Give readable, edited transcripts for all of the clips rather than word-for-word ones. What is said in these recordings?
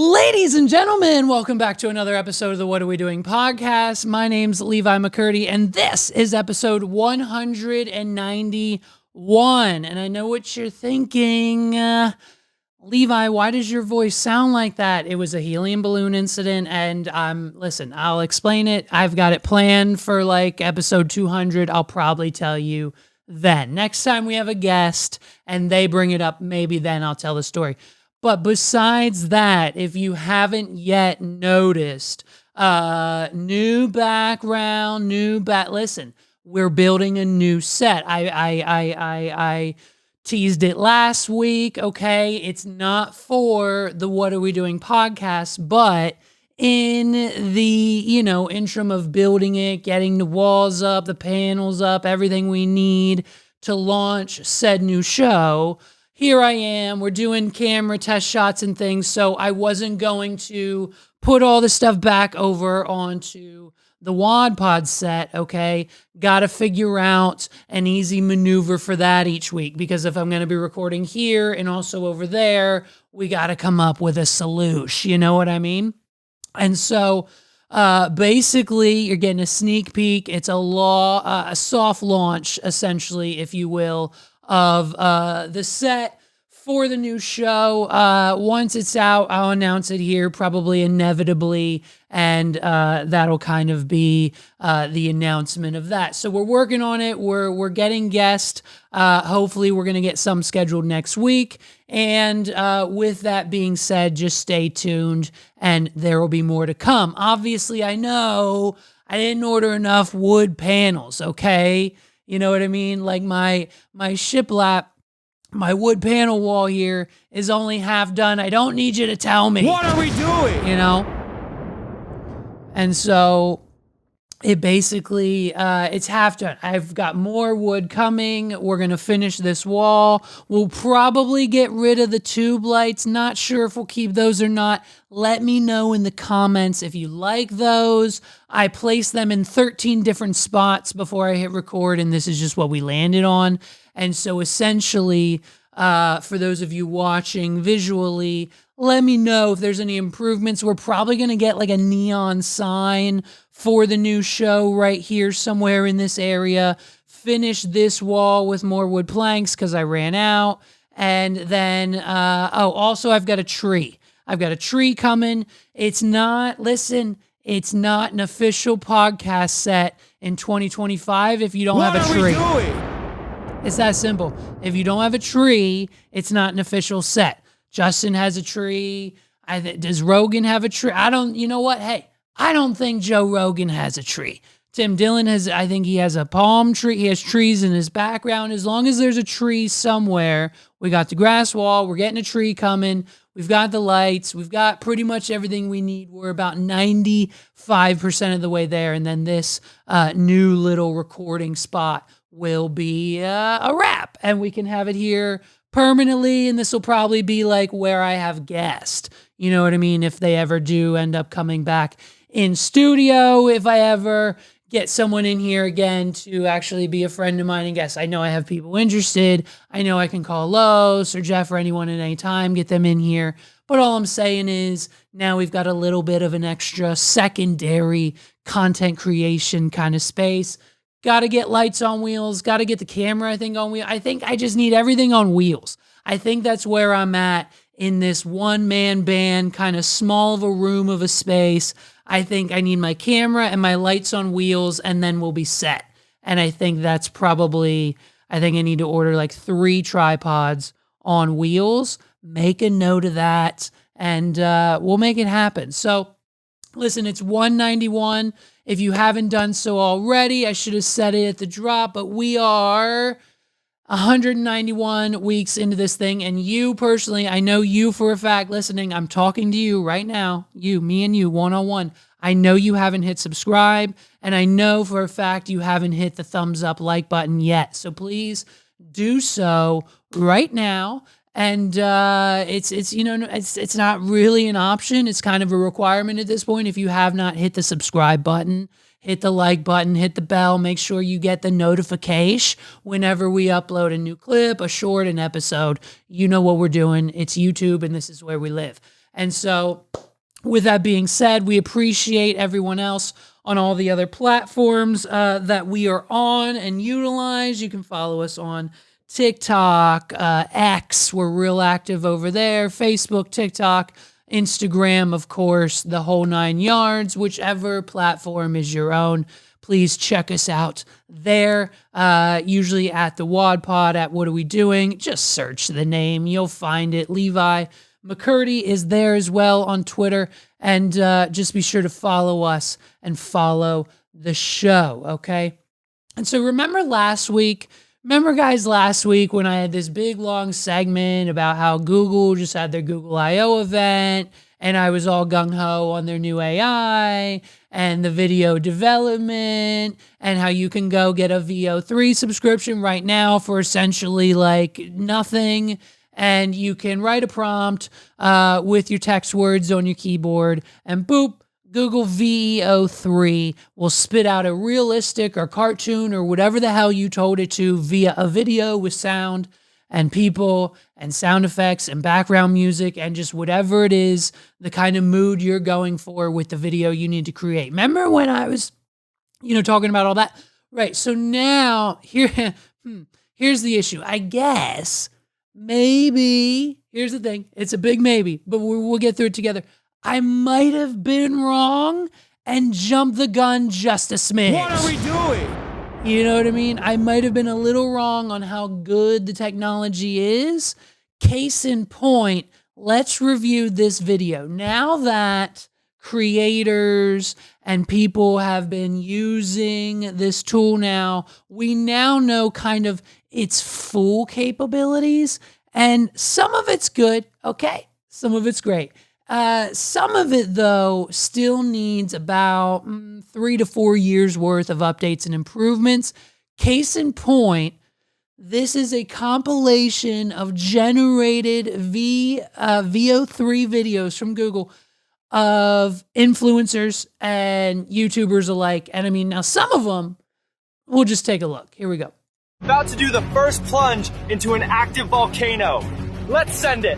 Ladies and gentlemen, welcome back to another episode of the What Are We Doing podcast. My name's Levi McCurdy, and this is episode 191. And I know what you're thinking. Levi, why does your voice sound like that? It was a helium balloon incident, and listen, I'll explain it. I've got it planned for like episode 200. I'll probably tell you then. Next time we have a guest and they bring it up, maybe then I'll tell the story. But besides that, if you haven't yet noticed, new background, listen, we're building a new set. I teased it last week, okay? It's not for the What Are We Doing podcast, but in the, interim of building it, getting the walls up, the panels up, everything we need to launch said new show, here I am, we're doing camera test shots and things, so I wasn't going to put all the stuff back over onto the Wad Pod set, okay? Got to figure out an easy maneuver for that each week, because if I'm going to be recording here and also over there, we got to come up with a solution, you know what I mean? And so basically, you're getting a sneak peek. It's a soft launch, essentially, if you will, of the set for the new show. Once it's out, I'll announce it here, probably inevitably, and that'll kind of be the announcement of that. So we're working on it. We're getting guests. Hopefully, we're going to get some scheduled next week. And with that being said, just stay tuned, and there will be more to come. Obviously, I know I didn't order enough wood panels, okay? You know what I mean? Like my shiplap, my wood panel wall here is only half done. I don't need you to tell me. What are we doing? And so it basically, it's half done. I've got more wood coming. We're going to finish this wall. We'll probably get rid of the tube lights. Not sure if we'll keep those or not. Let me know in the comments if you like those. I placed them in 13 different spots before I hit record, and this is just what we landed on. And so essentially, for those of you watching visually, let me know if there's any improvements. We're probably going to get like a neon sign for the new show right here somewhere in this area. Finish this wall with more wood planks because I ran out. And then, also I've got a tree. I've got a tree coming. It's not an official podcast set in 2025 if you don't have a tree. What are we doing? It's that simple. If you don't have a tree, it's not an official set. Justin has a tree. Does Rogan have a tree? You know what? Hey, I don't think Joe Rogan has a tree. Tim Dillon I think he has a palm tree. He has trees in his background. As long as there's a tree somewhere, we got the grass wall. We're getting a tree coming. We've got the lights. We've got pretty much everything we need. We're about 95% of the way there. And then this new little recording spot will be a wrap. And we can have it here permanently. And this will probably be like where I have guests. You know what I mean? If they ever do end up coming back in studio, if I ever get someone in here again to actually be a friend of mine and guest. I know I have people interested. I know I can call Los or Jeff or anyone at any time, get them in here. But all I'm saying is now we've got a little bit of an extra secondary content creation kind of space. Got to get lights on wheels. Got to get the camera, I think, on wheels. I think I just need everything on wheels. I think that's where I'm at in this one-man band, kind of small of a room of a space. I think I need my camera and my lights on wheels, and then we'll be set. And I think that's probably, I need to order like 3 tripods on wheels. Make a note of that, and we'll make it happen. So, listen, it's 191. If you haven't done so already, I should have said it at the drop, but we are 191 weeks into this thing, and you personally, I know you for a fact listening, I'm talking to you right now, me and you, one-on-one. I know you haven't hit subscribe, and I know for a fact you haven't hit the thumbs up like button yet. So please do so right now. And it's not really an option. It's kind of a requirement at this point. If you have not hit the subscribe button, hit the like button, hit the bell, make sure you get the notification whenever we upload a new clip, a short, an episode. You know what we're doing. It's YouTube, and this is where we live. And so with that being said, we appreciate everyone else on all the other platforms that we are on and utilize. You can follow us on TikTok, X, we're real active over there, Facebook, TikTok, Instagram, of course, the whole 9 yards, whichever platform is your own. Please check us out there, usually at the Wad Pod, at What Are We Doing? Just search the name. You'll find it. Levi McCurdy is there as well on Twitter. And just be sure to follow us and follow the show, okay? And so remember last week when I had this big, long segment about how Google just had their Google I.O. event, and I was all gung-ho on their new AI and the video development, and how you can go get a VO3 subscription right now for essentially like nothing, and you can write a prompt with your text words on your keyboard, and boop, Google VO3 will spit out a realistic or cartoon or whatever the hell you told it to via a video with sound and people and sound effects and background music and just whatever it is, the kind of mood you're going for with the video you need to create. Remember when I was, talking about all that? Right. So now here's the issue. I guess maybe, here's the thing. It's a big maybe, but we'll get through it together. I might have been wrong and jumped the gun just a smidge. What are we doing? You know what I mean? I might have been a little wrong on how good the technology is. Case in point, let's review this video. Now that creators and people have been using this tool now, we now know kind of its full capabilities, and some of it's good, okay? Some of it's great. Some of it, though, still needs about 3 to 4 years worth of updates and improvements. Case in point, this is a compilation of generated VO3 videos from Google of influencers and YouTubers alike. And I mean, now some of them, we'll just take a look. Here we go. About to do the first plunge into an active volcano. Let's send it.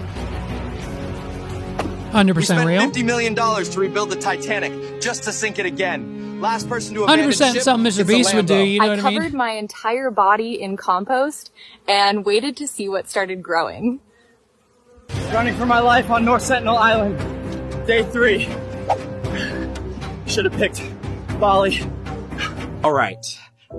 100% we spent real. $50 million to rebuild the Titanic just to sink it again. Last person to abandon 100% ship something Mr. Beast would do, you know what I mean? I covered my entire body in compost and waited to see what started growing. Running for my life on North Sentinel Island. Day 3. Should have picked Bali. All right.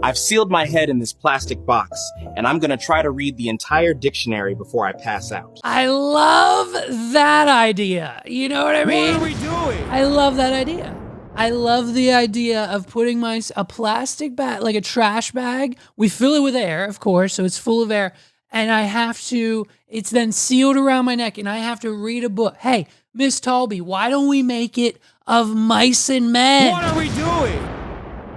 I've sealed my head in this plastic box, and I'm gonna try to read the entire dictionary before I pass out. I love that idea. You know what I mean? What are we doing? I love that idea. I love the idea of putting a plastic bag, like a trash bag. We fill it with air, of course, so it's full of air. And it's then sealed around my neck, and I have to read a book. Hey, Miss Talby, why don't we make it of mice and men? What are we doing?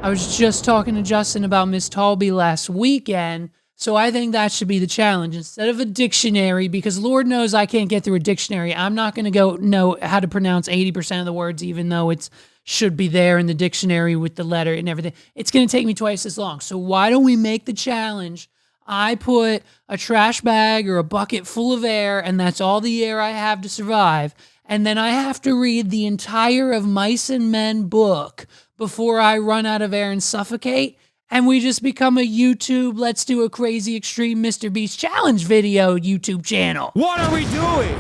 I was just talking to Justin about Miss Talby last weekend, so I think that should be the challenge. Instead of a dictionary, because Lord knows I can't get through a dictionary, I'm not going to go know how to pronounce 80% of the words, even though it should be there in the dictionary with the letter and everything. It's going to take me twice as long. So why don't we make the challenge? I put a trash bag or a bucket full of air, and that's all the air I have to survive. And then I have to read the entire of Mice and Men book before I run out of air and suffocate, and we just become a YouTube, let's do a crazy extreme Mr. Beast challenge video YouTube channel. What are we doing?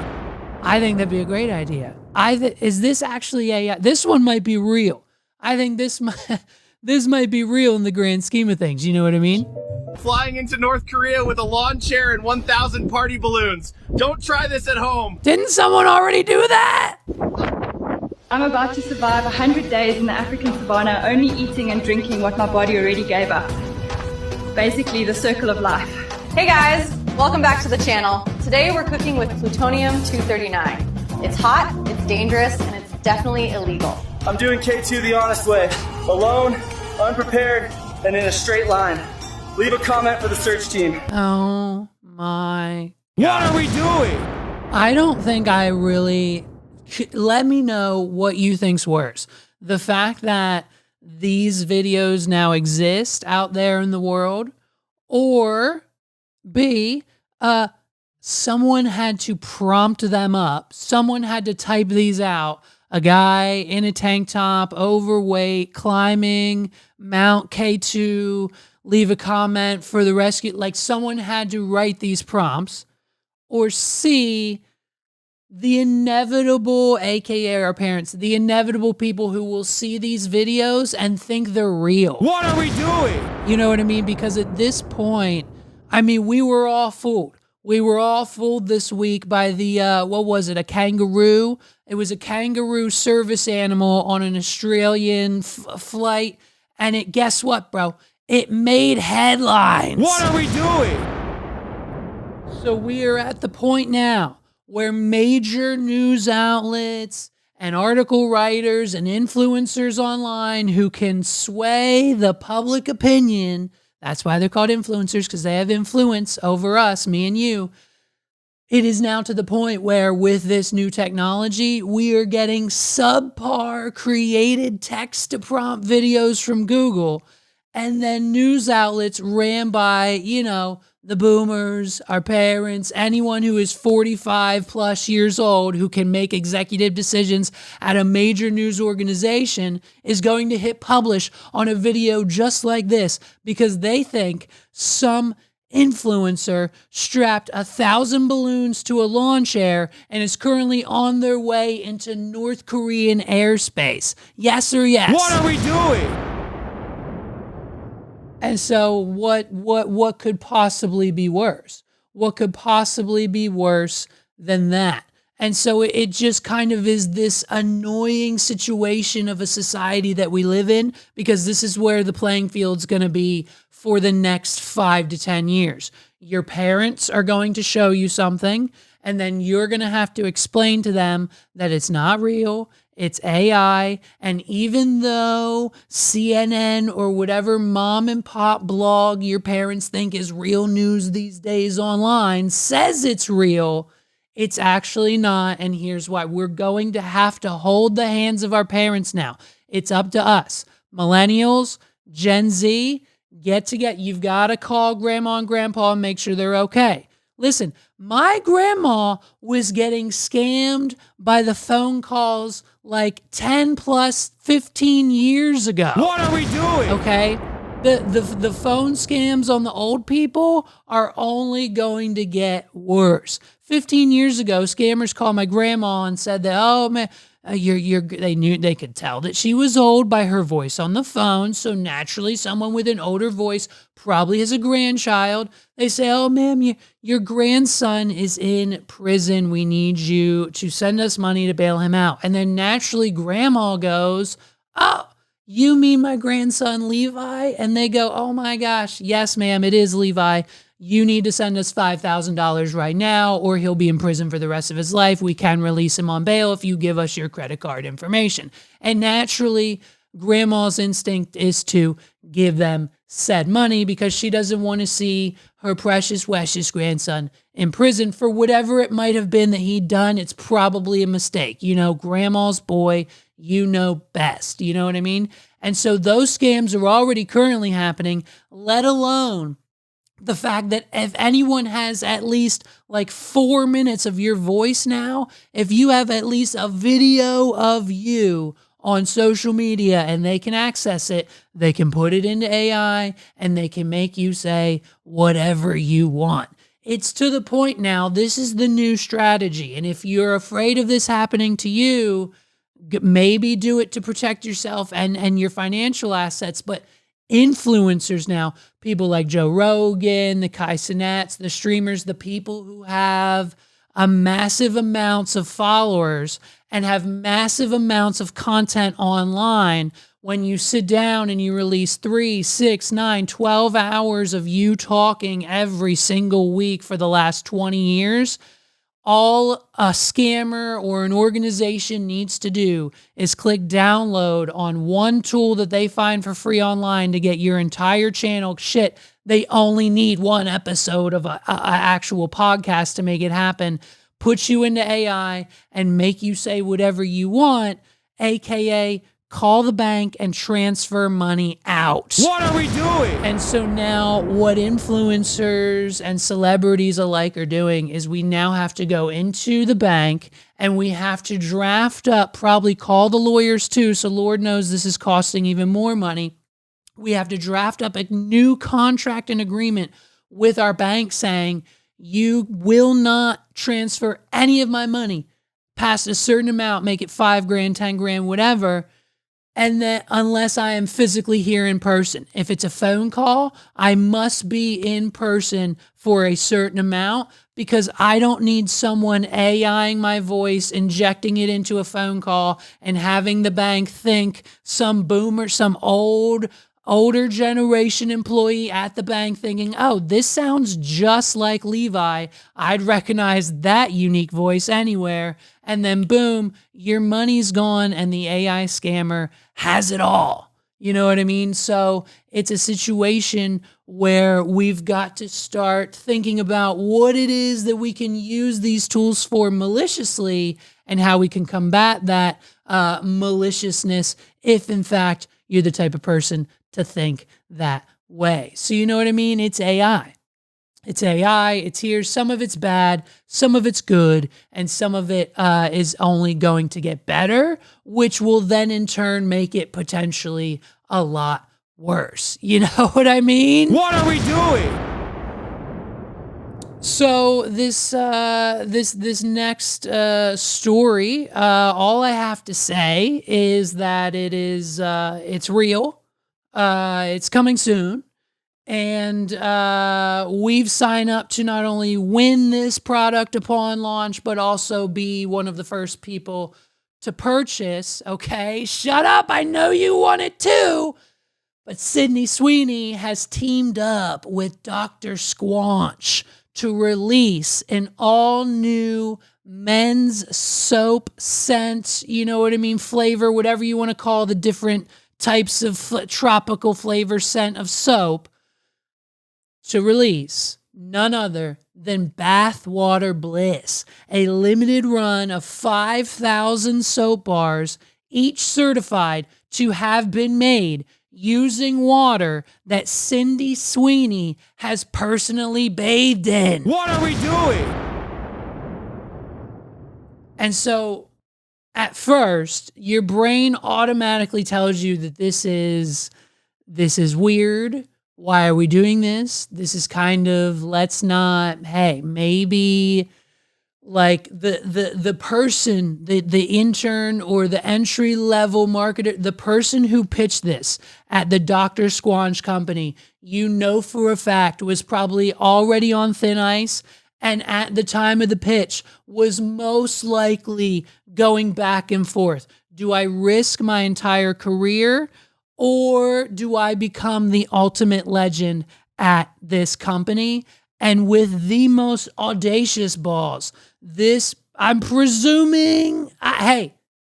I think that'd be a great idea. Is this actually AI? This one might be real. I think this might be real in the grand scheme of things. You know what I mean? Flying into North Korea with a lawn chair and 1,000 party balloons. Don't try this at home. Didn't someone already do that? I'm about to survive 100 days in the African savannah, only eating and drinking what my body already gave up. Basically, the circle of life. Hey guys, welcome back to the channel. Today we're cooking with plutonium-239. It's hot, it's dangerous, and it's definitely illegal. I'm doing K2 the honest way. Alone, unprepared, and in a straight line. Leave a comment for the search team. Oh my God. What are we doing? I don't think I really... Let me know what you think's worse. The fact that these videos now exist out there in the world, or B, someone had to prompt them up. Someone had to type these out. A guy in a tank top, overweight, climbing Mount K2, leave a comment for the rescue. Like, someone had to write these prompts. Or C, the inevitable, aka our parents, the inevitable people who will see these videos and think they're real. What are we doing? You know what I mean? Because at this point, I mean, we were all fooled. We were all fooled this week by the, what was it, a kangaroo? It was a kangaroo service animal on an Australian flight. And guess what, bro? It made headlines. What are we doing? So we are at the point now where major news outlets and article writers and influencers online who can sway the public opinion, that's why they're called influencers, because they have influence over us, me and you. It is now to the point where with this new technology, we are getting subpar created text to prompt videos from Google, and then news outlets ran by, you know, the boomers, our parents, anyone who is 45 plus years old who can make executive decisions at a major news organization is going to hit publish on a video just like this because they think some influencer strapped 1,000 balloons to a lawn chair and is currently on their way into North Korean airspace. Yes or yes? What are we doing? And so what could possibly be worse? What could possibly be worse than that? And so it just kind of is this annoying situation of a society that we live in, because this is where the playing field's going to be for the next 5 to 10 years. Your parents are going to show you something, and then you're going to have to explain to them that it's not real, it's AI, and even though CNN or whatever mom and pop blog your parents think is real news these days online says it's real, it's actually not, and here's why. We're going to have to hold the hands of our parents now. It's up to us. Millennials, Gen Z, you've got to call grandma and grandpa and make sure they're okay. Listen, my grandma was getting scammed by the phone calls like 10 plus 15 years ago. What are we doing? Okay? The phone scams on the old people are only going to get worse. 15 years ago, scammers called my grandma and said that, oh man, they could tell that she was old by her voice on the phone. So naturally, someone with an older voice probably has a grandchild. They say, oh ma'am, your grandson is in prison. We need you to send us money to bail him out. And then naturally, grandma goes, oh, you mean my grandson Levi? And they go, oh my gosh, yes ma'am, it is Levi. You need to send us $5,000 right now, or he'll be in prison for the rest of his life. We can release him on bail if you give us your credit card information. And naturally, grandma's instinct is to give them said money because she doesn't want to see her precious grandson in prison for whatever it might have been that he'd done. It's probably a mistake. You know, grandma's boy, you know best. You know what I mean? And so those scams are already currently happening, let alone the fact that if anyone has at least like 4 minutes of your voice now, if you have at least a video of you on social media and they can access it, they can put it into AI and they can make you say whatever you want. It's to the point now, this is the new strategy. And if you're afraid of this happening to you, maybe do it to protect yourself and your financial assets. But influencers now, people like Joe Rogan, the Kai Cenats, the streamers, the people who have a massive amounts of followers and have massive amounts of content online, when you sit down and you release 3, 6, 9, 12 hours of you talking every single week for the last 20 years, all a scammer or an organization needs to do is click download on one tool that they find for free online to get your entire channel. Shit, they only need one episode of a actual podcast to make it happen. Put you into AI and make you say whatever you want, aka call the bank and transfer money out. What are we doing? And so now what influencers and celebrities alike are doing is we now have to go into the bank and we have to draft up, probably call the lawyers too, so Lord knows this is costing even more money. We have to draft up a new contract and agreement with our bank saying, you will not transfer any of my money past a certain amount, make it $5,000, $10,000, whatever, and that unless I am physically here in person. If it's a phone call, I must be in person for a certain amount because I don't need someone AIing my voice, injecting it into a phone call, and having the bank think some boomer, some older generation employee at the bank thinking, oh, this sounds just like Levi. I'd recognize that unique voice anywhere. And then boom, your money's gone and the AI scammer has it all. You know what I mean? So it's a situation where we've got to start thinking about what it is that we can use these tools for maliciously and how we can combat that maliciousness if, in fact, you're the type of person to think that way. So you know what I mean? It's AI. It's AI. It's here. Some of it's bad. Some of it's good. And some of it is only going to get better, which will then in turn make it potentially a lot worse. You know what I mean? What are we doing? So this next story, all I have to say is that it's real. It's coming soon. And we've signed up to not only win this product upon launch, but also be one of the first people to purchase. Okay, shut up. I know you want it too. But Sweeney has teamed up with Dr. Squatch to release an all-new men's soap scent, you know what I mean, flavor, whatever you want to call the different types of tropical flavor scent of soap, to release none other than Bathwater Bliss, a limited run of 5,000 soap bars, each certified to have been made using water that Sweeney has personally bathed in. What are we doing? And so at first, your brain automatically tells you that this is weird. Why are we doing this? This is kind of, let's not, hey, maybe like the person, the intern or the entry level marketer, the person who pitched this at the Dr. Squatch company, you know for a fact was probably already on thin ice and at the time of the pitch was most likely going back and forth. Do I risk my entire career or do I become the ultimate legend at this company? And with the most audacious balls, this, I'm presuming,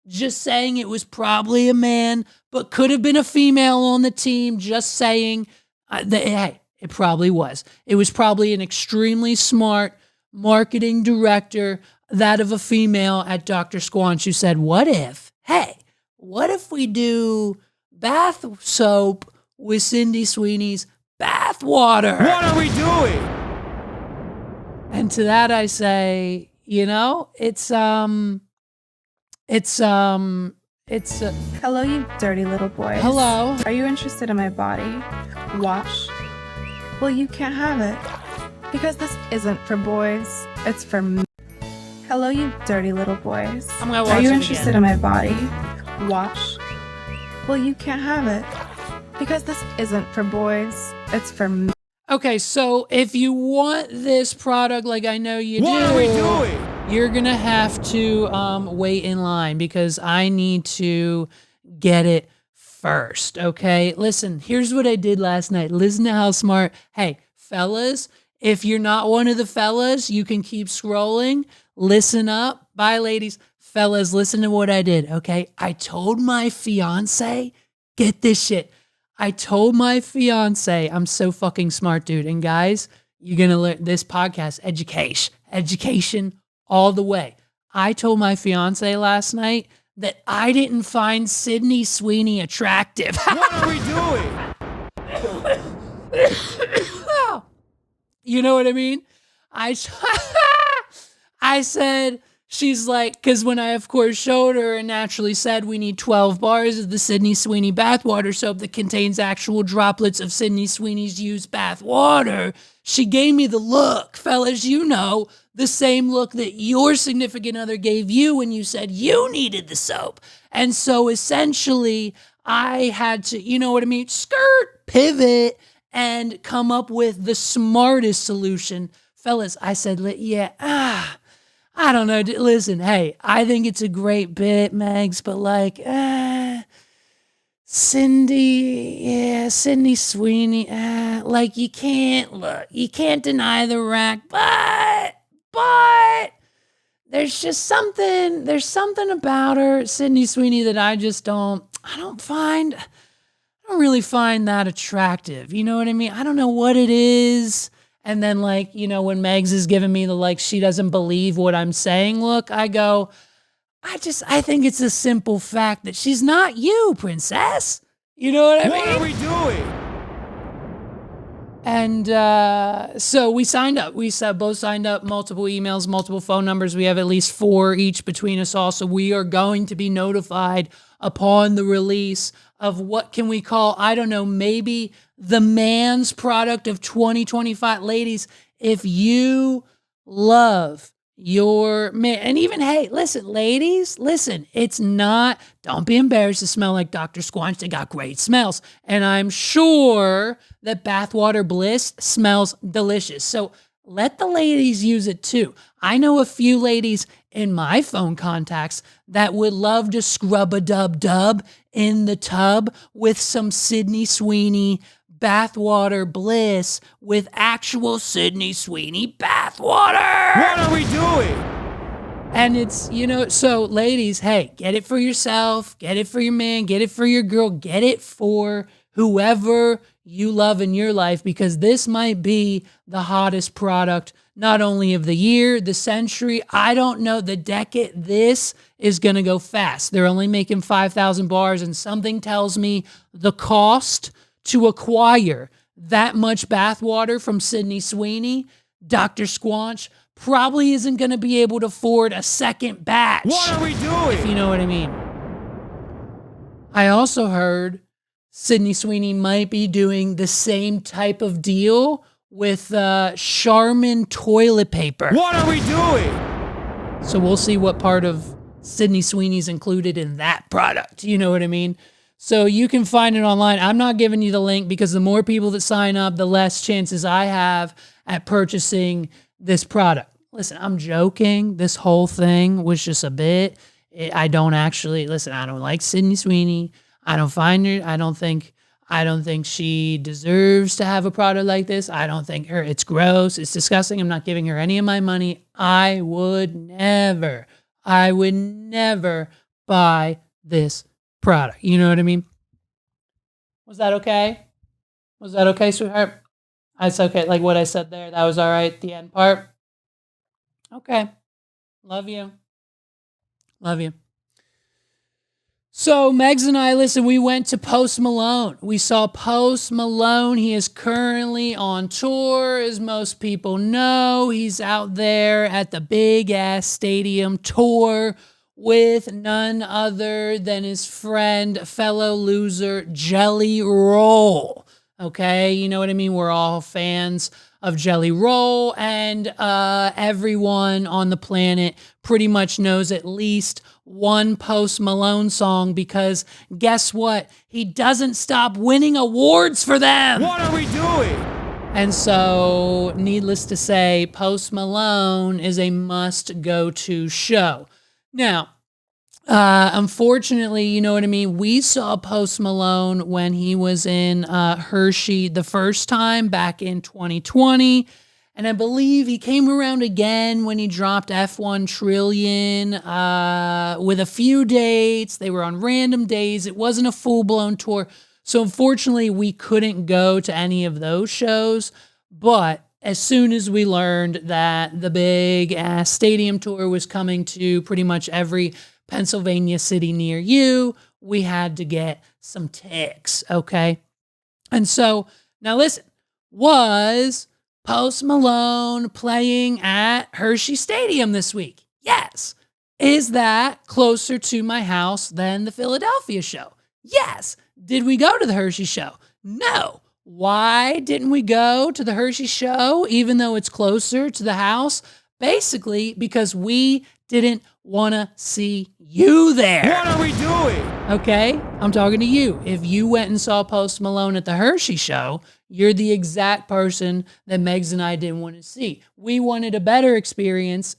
just saying it was probably a man, but could have been a female on the team, just saying, it probably was. It was probably an extremely smart marketing director, that of a female at Dr. Squatch, who said, what if we do bath soap with Sweeney's bath water? What are we doing? And to that I say, you know, it's Hello, you dirty little boys. Hello. Are you interested in my body? Wash. Well, you can't have it. Because this isn't for boys. It's for me. Hello, you dirty little boys. I'm gonna watch Are you it interested again. in my body? Wash. Well, you can't have it. Because this isn't for boys. It's for me. Okay, so if you want this product like I know you What do, are we doing? you're going to have to wait in line because I need to get it first, okay? Listen, here's what I did last night. Listen to how smart. Hey, fellas, if you're not one of the fellas, you can keep scrolling. Listen up. Bye, ladies. Fellas, listen to what I did, okay? I told my fiance, get this shit. I told my fiance, I'm so fucking smart, dude. And guys, you're going to learn this podcast, education all the way. I told my fiance last night that I didn't find Sydney Sweeney attractive. What are we doing? You know what I mean? I said, she's like, because when I, of course, showed her and naturally said we need 12 bars of the Sydney Sweeney bathwater soap that contains actual droplets of Sydney Sweeney's used bathwater, she gave me the look, fellas, you know, the same look that your significant other gave you when you said you needed the soap. And so essentially, I had to, you know what I mean, pivot, and come up with the smartest solution. Fellas, I said, I don't know. Listen, hey, I think it's a great bit, Megs, but like, Sydney Sweeney, like you can't deny the rack, but there's just something about her, Sydney Sweeney, that I don't really find that attractive. You know what I mean? I don't know what it is. And then, like, you know, when Megs is giving me the, like, she doesn't believe what I'm saying look, I go, I think it's a simple fact that she's not you, princess. You know what I mean? What are we doing? And so we signed up. We both signed up, multiple emails, multiple phone numbers. We have at least 4 each between us all. So we are going to be notified upon the release of what can we call, I don't know, maybe the man's product of 2025. Ladies, if you love your man, and even, hey, listen, ladies, listen, don't be embarrassed to smell like Dr. Squatch. They got great smells. And I'm sure that Bathwater Bliss smells delicious. So let the ladies use it too. I know a few ladies in my phone contacts that would love to scrub a dub in the tub with some Sydney Sweeney Bathwater Bliss with actual Sydney Sweeney bathwater. What are we doing? And it's, you know, so ladies, hey, get it for yourself, get it for your man, get it for your girl, get it for whoever you love in your life, because this might be the hottest product, not only of the year, the century, I don't know, the decade. This is going to go fast. They're only making 5,000 bars, and something tells me the cost to acquire that much bathwater from Sydney Sweeney, Dr. Squatch, probably isn't going to be able to afford a second batch. What are we doing? If you know what I mean. I also heard Sydney Sweeney might be doing the same type of deal with Charmin toilet paper. What are we doing? So we'll see what part of Sydney Sweeney's included in that product. You know what I mean? So you can find it online. I'm not giving you the link because the more people that sign up, the less chances I have at purchasing this product. Listen, I'm joking. This whole thing was just a bit. I don't like Sydney Sweeney. I don't think she deserves to have a product like this. I don't think it's gross. It's disgusting. I'm not giving her any of my money. I would never buy this product. You know what I mean? Was that okay? Was that okay, sweetheart? That's okay. Like what I said there, that was all right. The end part. Okay. Love you. Love you. So Megs and I, listen, we went to Post Malone. We saw Post Malone. He is currently on tour, as most people know. He's out there at the big ass stadium tour with none other than his friend, fellow loser, Jelly Roll. Okay, you know what I mean? We're all fans of Jelly Roll, and everyone on the planet pretty much knows at least one Post Malone song, because guess what? He doesn't stop winning awards for them. What are we doing? And so, needless to say, Post Malone is a must-go-to show. Now, unfortunately, you know what I mean? We saw Post Malone when he was in Hershey the first time back in 2020. And I believe he came around again when he dropped F1 Trillion with a few dates. They were on random days. It wasn't a full-blown tour. So unfortunately, we couldn't go to any of those shows. But as soon as we learned that the big-ass stadium tour was coming to pretty much every Pennsylvania city near you. We had to get some ticks, okay? And so, now listen, was Post Malone playing at Hershey Stadium this week? Yes. Is that closer to my house than the Philadelphia show? Yes. Did we go to the Hershey show? No. Why didn't we go to the Hershey show even though it's closer to the house? Basically, because we didn't want to see you there. What are we doing? Okay, I'm talking to you. If you went and saw Post Malone at the Hershey show, you're the exact person that Megs and I didn't want to see. We wanted a better experience.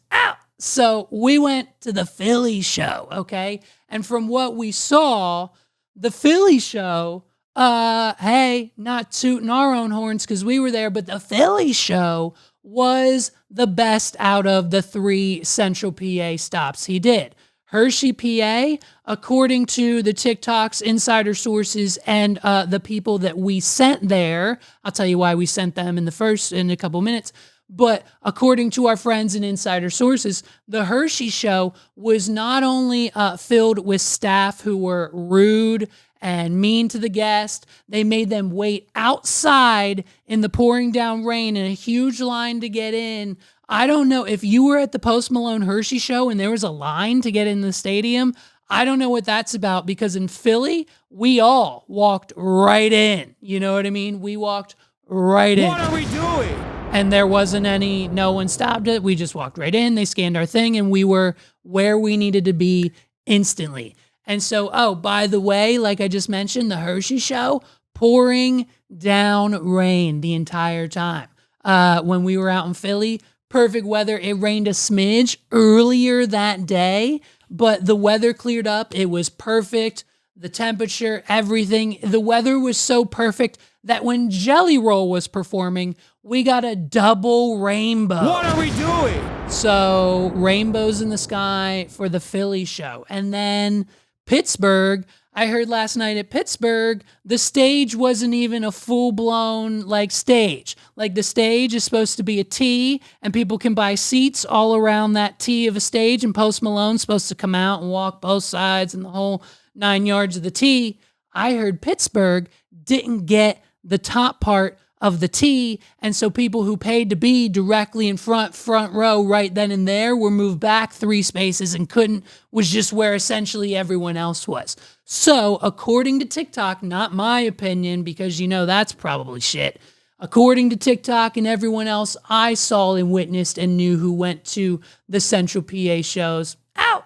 So we went to the Philly show, okay? And from what we saw, the Philly show, hey, not tooting our own horns because we were there, but the Philly show was the best out of the 3 Central PA stops he did. Hershey, PA, according to the TikToks, insider sources, and the people that we sent there, I'll tell you why we sent them in a couple minutes, but according to our friends and insider sources, the Hershey show was not only filled with staff who were rude and mean to the guest. They made them wait outside in the pouring down rain in a huge line to get in. I don't know if you were at the Post Malone Hershey show and there was a line to get in the stadium. I don't know what that's about because in Philly, we all walked right in. You know what I mean? We walked right in. What are we doing? And there wasn't no one stopped it. We just walked right in. They scanned our thing and we were where we needed to be instantly. And so, oh, by the way, like I just mentioned, the Hershey show, pouring down rain the entire time. When we were out in Philly, perfect weather. It rained a smidge earlier that day, but the weather cleared up. It was perfect. The temperature, everything. The weather was so perfect that when Jelly Roll was performing, we got a double rainbow. What are we doing? So rainbows in the sky for the Philly show. And then Pittsburgh, I heard last night at Pittsburgh, the stage wasn't even a full-blown stage. Like the stage is supposed to be a T and people can buy seats all around that T of a stage and Post Malone's supposed to come out and walk both sides and the whole 9 yards of the T. I heard Pittsburgh didn't get the top part of the T, and so people who paid to be directly in front row right then and there were moved back 3 spaces and was just where essentially everyone else was. So, according to TikTok, not my opinion, because that's probably shit. According to TikTok and everyone else I saw and witnessed and knew who went to the Central PA shows,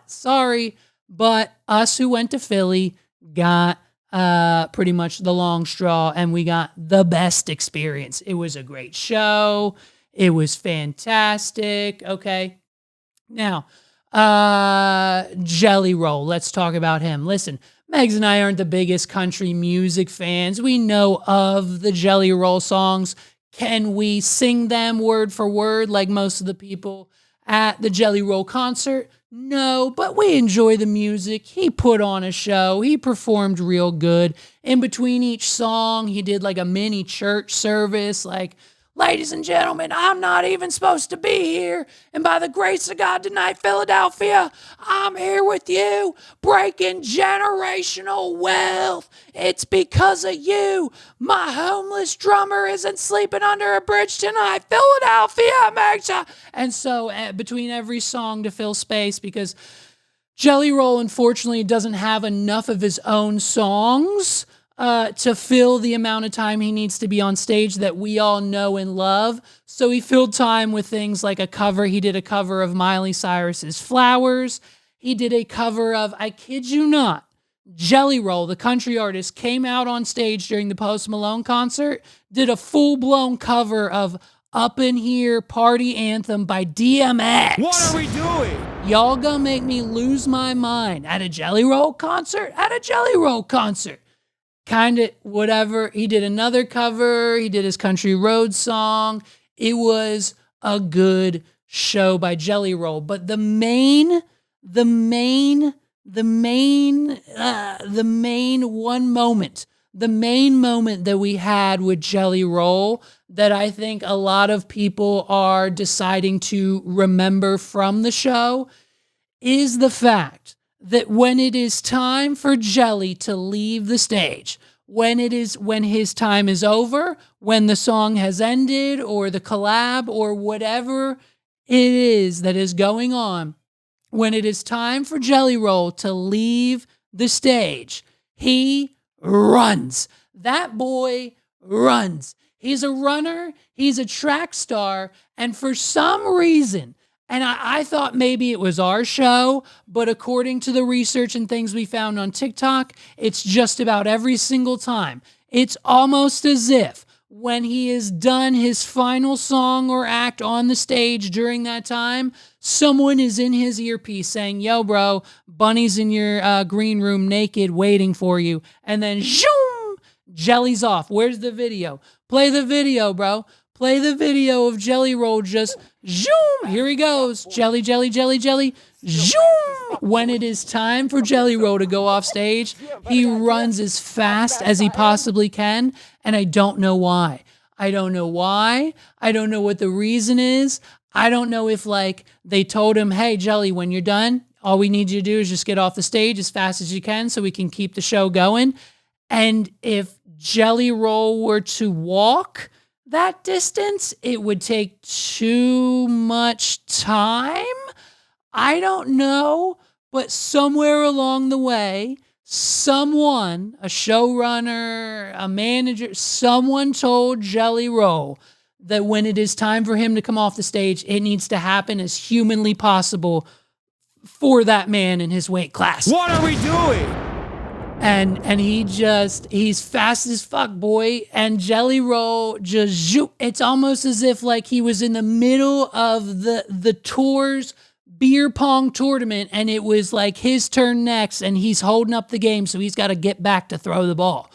sorry, but us who went to Philly got pretty much the long straw, and we got the best experience. It was a great show. It was fantastic. Okay. Now, Jelly Roll. Let's talk about him. Listen, Megs and I aren't the biggest country music fans. We know of the Jelly Roll songs. Can we sing them word for word like most of the people at the Jelly Roll concert? No, but we enjoy the music. He put on a show. He performed real good. In between each song, he did a mini church service, ladies and gentlemen, I'm not even supposed to be here. And by the grace of God tonight, Philadelphia, I'm here with you, breaking generational wealth. It's because of you. My homeless drummer isn't sleeping under a bridge tonight. Philadelphia makes ya. And so between every song to fill space, because Jelly Roll, unfortunately, doesn't have enough of his own songs to fill the amount of time he needs to be on stage that we all know and love. So he filled time with things like a cover. He did a cover of Miley Cyrus's Flowers. He did a cover of, I kid you not, Jelly Roll, the country artist, came out on stage during the Post Malone concert, did a full-blown cover of Up in Here Party Anthem by DMX. What are we doing? Y'all gonna make me lose my mind at a Jelly Roll concert? At a Jelly Roll concert. Kind of whatever. He did another cover. He did his Country Road song. It was a good show by Jelly Roll. But the main moment that we had with Jelly Roll that I think a lot of people are deciding to remember from the show is the fact that when it is time for Jelly to leave the stage, when his time is over, when the song has ended or the collab or whatever it is that is going on, when it is time for Jelly Roll to leave the stage, he runs. That boy runs. He's a runner. He's a track star. And for some reason, and I thought maybe it was our show, but according to the research and things we found on TikTok, it's just about every single time. It's almost as if when he has done his final song or act on the stage during that time, someone is in his earpiece saying, yo, bro, Bunny's in your green room naked waiting for you. And then, zoom, Jelly's off. Where's the video? Play the video, bro. Play the video of Jelly Roll just zoom. Here he goes. Jelly, jelly, jelly, jelly. Zoom. When it is time for Jelly Roll to go off stage, he runs as fast as he possibly can. And I don't know why. I don't know why. I don't know what the reason is. I don't know if they told him, hey, Jelly, when you're done, all we need you to do is just get off the stage as fast as you can so we can keep the show going. And if Jelly Roll were to walk that distance, it would take too much time. I don't know, but somewhere along the way, someone, a showrunner, a manager, someone told Jelly Roll that when it is time for him to come off the stage, it needs to happen as humanly possible for that man in his weight class. What are we doing? And he's fast as fuck, boy. And Jelly Roll just zoop. It's almost as if he was in the middle of the tour's beer pong tournament and it was his turn next and he's holding up the game, so he's got to get back to throw the ball.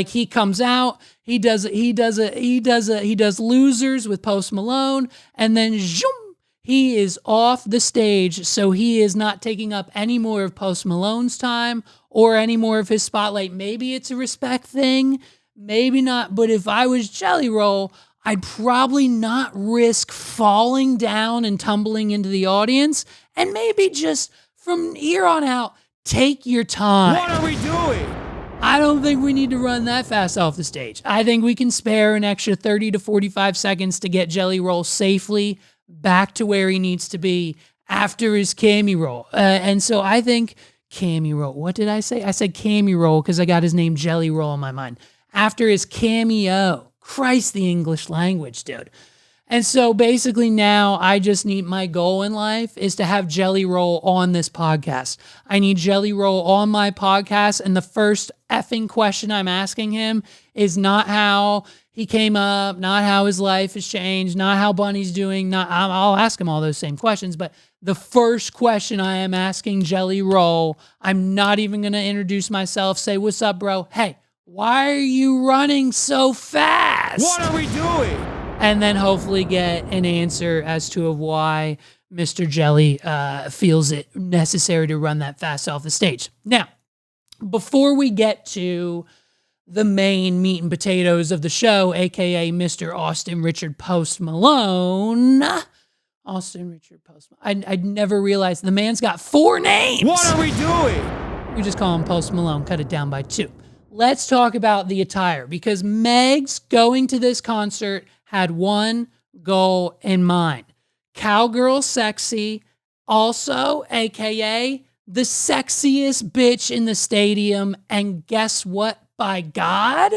He comes out, he does Losers with Post Malone, and then zoom, he is off the stage, so he is not taking up any more of Post Malone's time or any more of his spotlight. Maybe it's a respect thing, maybe not, but if I was Jelly Roll, I'd probably not risk falling down and tumbling into the audience, and maybe just from here on out, take your time. What are we doing? I don't think we need to run that fast off the stage. I think we can spare an extra 30 to 45 seconds to get Jelly Roll safely back to where he needs to be after his cameo roll. And so I think cameo roll. What did I say? I said cameo roll because I got his name Jelly Roll in my mind. After his cameo. Christ, the English language, dude. And so basically now I just need, my goal in life is to have Jelly Roll on this podcast. I need Jelly Roll on my podcast. And the first effing question I'm asking him is not how he came up, not how his life has changed, not how Bunny's doing. I'll ask him all those same questions. But the first question I am asking Jelly Roll, I'm not even going to introduce myself, say, what's up, bro? Hey, why are you running so fast? What are we doing? And then hopefully get an answer as to why Mr. Jelly feels it necessary to run that fast off the stage. Now, before we get to the main meat and potatoes of the show, aka Mr. Austin Richard Post Malone. Austin Richard Post Malone. I'd never realized the man's got 4 names. What are we doing? We just call him Post Malone, cut it down by 2. Let's talk about the attire, because Megs going to this concert had one goal in mind. Cowgirl sexy, also, aka the sexiest bitch in the stadium. And guess what? By God,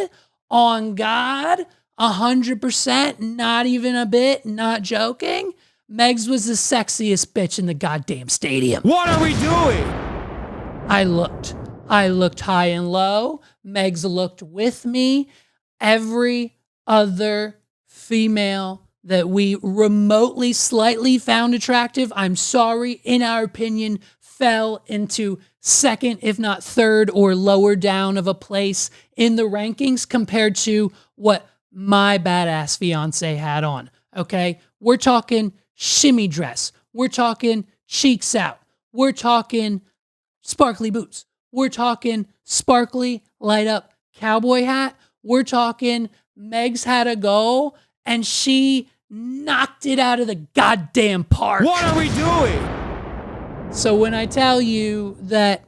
on God, 100%, not even a bit, not joking. Megs was the sexiest bitch in the goddamn stadium. What are we doing? I looked high and low. Megs looked with me. Every other female that we remotely slightly found attractive, I'm sorry, in our opinion, fell into second, if not third or lower down of a place in the rankings compared to what my badass fiance had on. Okay? We're talking shimmy dress. We're talking cheeks out. We're talking sparkly boots. We're talking sparkly light up cowboy hat. We're talking Megs had a goal and she knocked it out of the goddamn park. What are we doing? So when I tell you that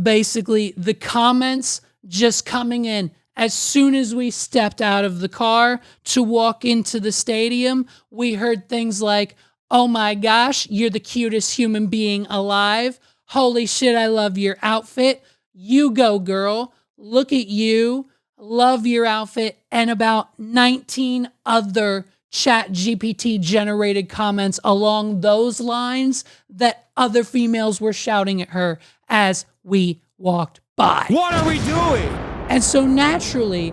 basically the comments just coming in as soon as we stepped out of the car to walk into the stadium, we heard things like, "Oh my gosh, you're the cutest human being alive. Holy shit, I love your outfit. You go, girl. Look at you. Love your outfit." And about 19 other Chat GPT generated comments along those lines that other females were shouting at her as we walked by. What are we doing? And so naturally,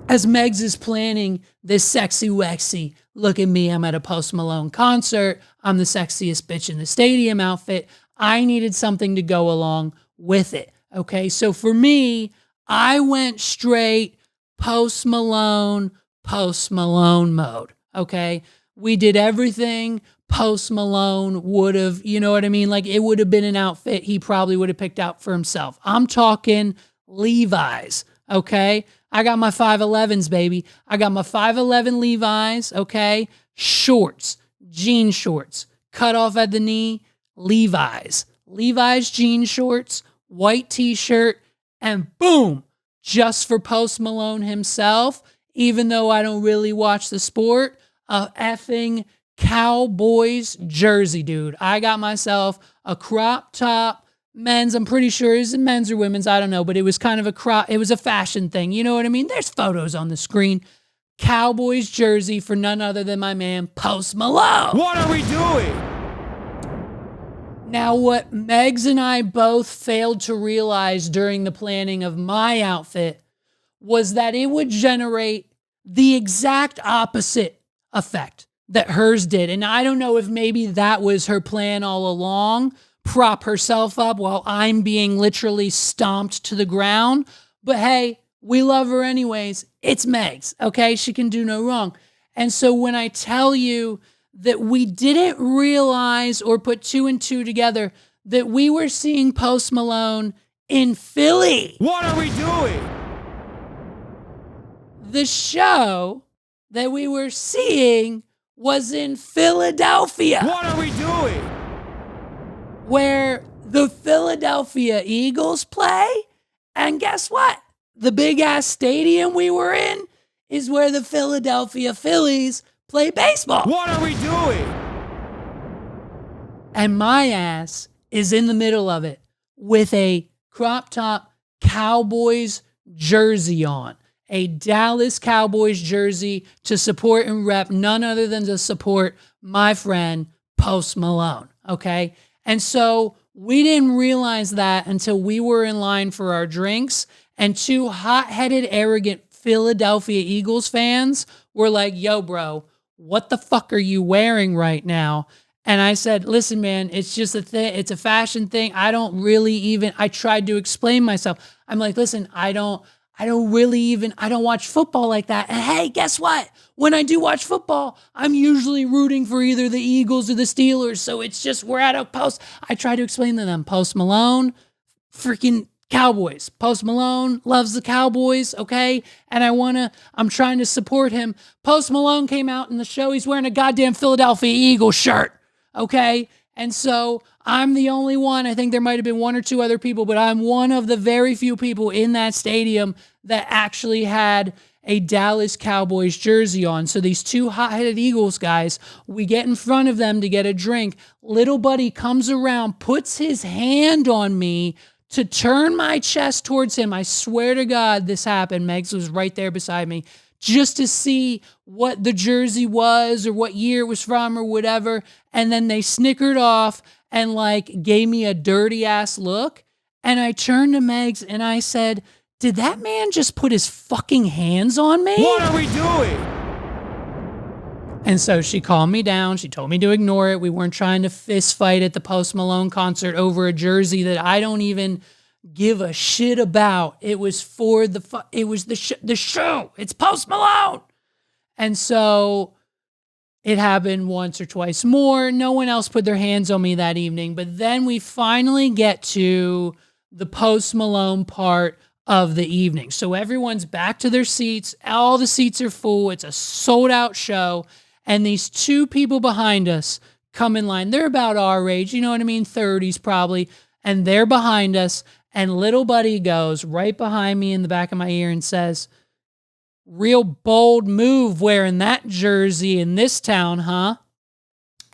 as Megs is planning this sexy wexy, look at me, I'm at a Post Malone concert, I'm the sexiest bitch in the stadium outfit, I needed something to go along with it. Okay, so for me, I went straight Post Malone mode. Okay, we did everything Post Malone would have, you know what I mean? Like it would have been an outfit he probably would have picked out for himself. I'm talking Levi's, okay? I got my 511s, baby. I got my 511 Levi's, okay? Shorts, jean shorts, cut off at the knee, Levi's jean shorts, white t-shirt, and boom, just for Post Malone himself, even though I don't really watch the sport, a effing Cowboys jersey, dude. I got myself a crop top, men's, I'm pretty sure is it men's or women's, I don't know, but it was kind of it was a fashion thing, you know what I mean? There's photos on the screen. Cowboys jersey for none other than my man, Post Malone. What are we doing? Now, what Megs and I both failed to realize during the planning of my outfit was that it would generate the exact opposite effect that hers did. And I don't know if maybe that was her plan all along, prop herself up while I'm being literally stomped to the ground. But hey, we love her anyways. It's Megs, okay? She can do no wrong. And so when I tell you that we didn't realize or put two and two together that we were seeing Post Malone in Philly. What are we doing? The show that we were seeing was in Philadelphia. What are we doing? Where the Philadelphia Eagles play. And guess what? The big ass stadium we were in is where the Philadelphia Phillies play baseball. What are we doing? And my ass is in the middle of it with a crop top Cowboys jersey on. A Dallas Cowboys jersey to support and rep none other than to support my friend Post Malone, okay? And so we didn't realize that until we were in line for our drinks, and two hot-headed, arrogant Philadelphia Eagles fans were like, "Yo, bro, what the fuck are you wearing right now?" And I said, "Listen, man, it's just a thing. It's a fashion thing. I tried to explain myself. I'm like, listen, I don't watch football like that. And hey, guess what? When I do watch football, I'm usually rooting for either the Eagles or the Steelers. So it's just, we're at a post." I try to explain to them, Post Malone, freaking Cowboys. Post Malone loves the Cowboys, okay? And I'm trying to support him. Post Malone came out in the show. He's wearing a goddamn Philadelphia Eagles shirt, okay? And so I'm the only one. I think there might have been one or two other people, but I'm one of the very few people in that stadium that actually had a Dallas Cowboys jersey on. So these two hot-headed Eagles guys, we get in front of them to get a drink. Little buddy comes around, puts his hand on me to turn my chest towards him. I swear to God this happened. Megs was right there beside me, just to see what the jersey was or what year it was from or whatever. And then they snickered off and like gave me a dirty ass look. And I turned to Megs and I said, "Did that man just put his fucking hands on me?" What are we doing? And so she calmed me down. She told me to ignore it. We weren't trying to fist fight at the Post Malone concert over a jersey that I don't even give a shit about. It was for the show. It's Post Malone. And so it happened once or twice more. No one else put their hands on me that evening. But then we finally get to the Post Malone part of the evening. So everyone's back to their seats. All the seats are full. It's a sold out show. And these two people behind us come in line. They're about our age, you know what I mean? 30s probably. And they're behind us. And little buddy goes right behind me in the back of my ear and says, real bold move wearing that jersey in this town, huh?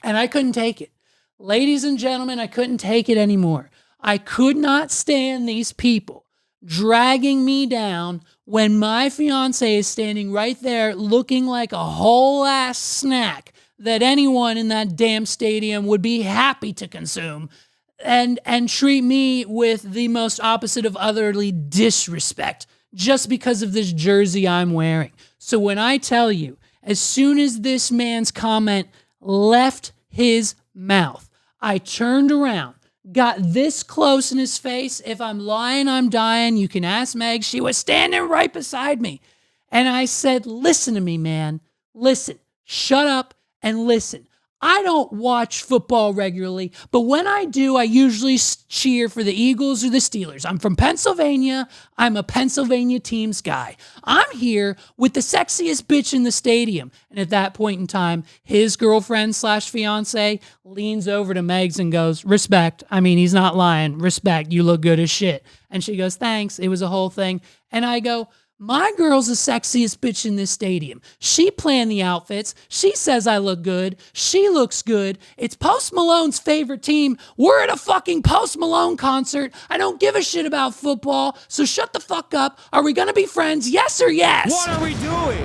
And I couldn't take it. Ladies and gentlemen, I couldn't take it anymore. I could not stand these people dragging me down when my fiance is standing right there looking like a whole ass snack that anyone in that damn stadium would be happy to consume, and treat me with the most opposite of utterly disrespect just because of this jersey I'm wearing. So when I tell you, as soon as this man's comment left his mouth, I turned around, got this close in his face. If I'm lying, I'm dying. You can ask Meg. She was standing right beside me. And I said, listen to me, man. Listen, shut up and listen. I don't watch football regularly, but when I do, I usually cheer for the Eagles or the Steelers. I'm from Pennsylvania. I'm a Pennsylvania teams guy. I'm here with the sexiest bitch in the stadium. And at that point in time, his girlfriend / fiance leans over to Megs and goes, respect. I mean, he's not lying. Respect. You look good as shit. And she goes, thanks. It was a whole thing. And I go, my girl's the sexiest bitch in this stadium. She planned the outfits. She says I look good. She looks good. It's Post Malone's favorite team. We're at a fucking Post Malone concert. I don't give a shit about football, so shut the fuck up. Are we gonna be friends? Yes or yes? What are we doing?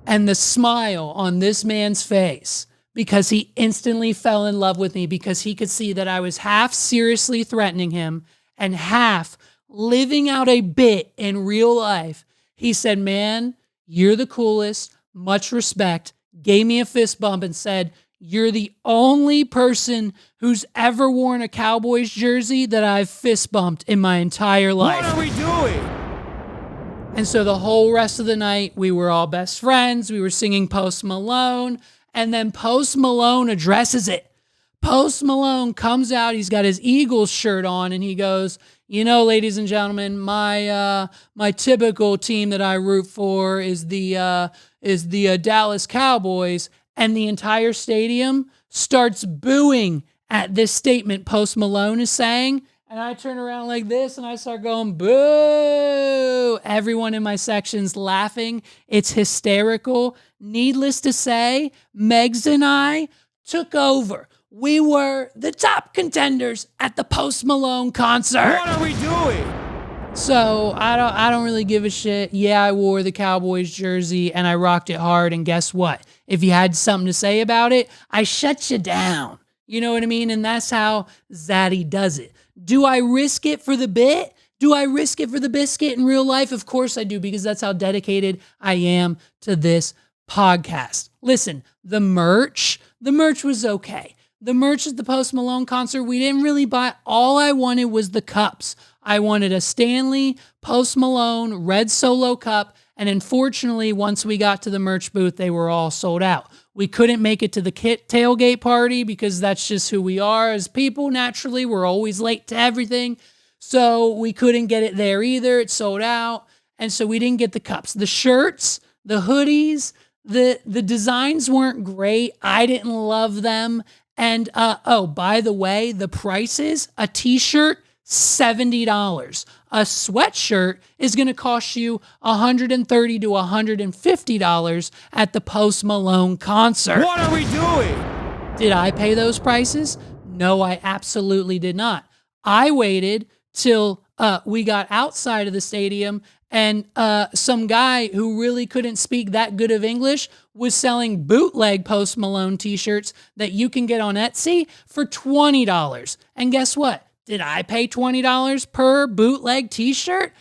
And the smile on this man's face, because he instantly fell in love with me, because he could see that I was half seriously threatening him and half living out a bit in real life. He said, man, you're the coolest, much respect, gave me a fist bump and said, you're the only person who's ever worn a Cowboys jersey that I've fist bumped in my entire life. What are we doing? And so the whole rest of the night, we were all best friends. We were singing Post Malone, and then Post Malone addresses it. Post Malone comes out, he's got his Eagles shirt on, and he goes, you know, ladies and gentlemen, my typical team that I root for is the Dallas Cowboys, and the entire stadium starts booing at this statement Post Malone is saying, and I turn around like this and I start going, boo! Everyone in my section's laughing. It's hysterical. Needless to say, Megs and I took over. We were the top contenders at the Post Malone concert. What are we doing? So I don't really give a shit. Yeah, I wore the Cowboys jersey and I rocked it hard. And guess what? If you had something to say about it, I shut you down. You know what I mean? And that's how Zaddy does it. Do I risk it for the bit? Do I risk it for the biscuit in real life? Of course I do, because that's how dedicated I am to this podcast. Listen, the merch was okay. The merch at the Post Malone concert, we didn't really buy. All I wanted was the cups. I wanted a Stanley Post Malone red Solo cup, and unfortunately, once we got to the merch booth, they were all sold out. We couldn't make it to the tailgate party because that's just who we are as people. Naturally, we're always late to everything, so we couldn't get it there either. It sold out, and so we didn't get the cups. The shirts, the hoodies, the designs weren't great. I didn't love them. And, oh, by the way, the prices, a t-shirt, $70. A sweatshirt is going to cost you $130 to $150 at the Post Malone concert. What are we doing? Did I pay those prices? No, I absolutely did not. I waited till we got outside of the stadium, and some guy who really couldn't speak that good of English was selling bootleg Post Malone t-shirts that you can get on Etsy for $20. And guess what? Did I pay $20 per bootleg t-shirt?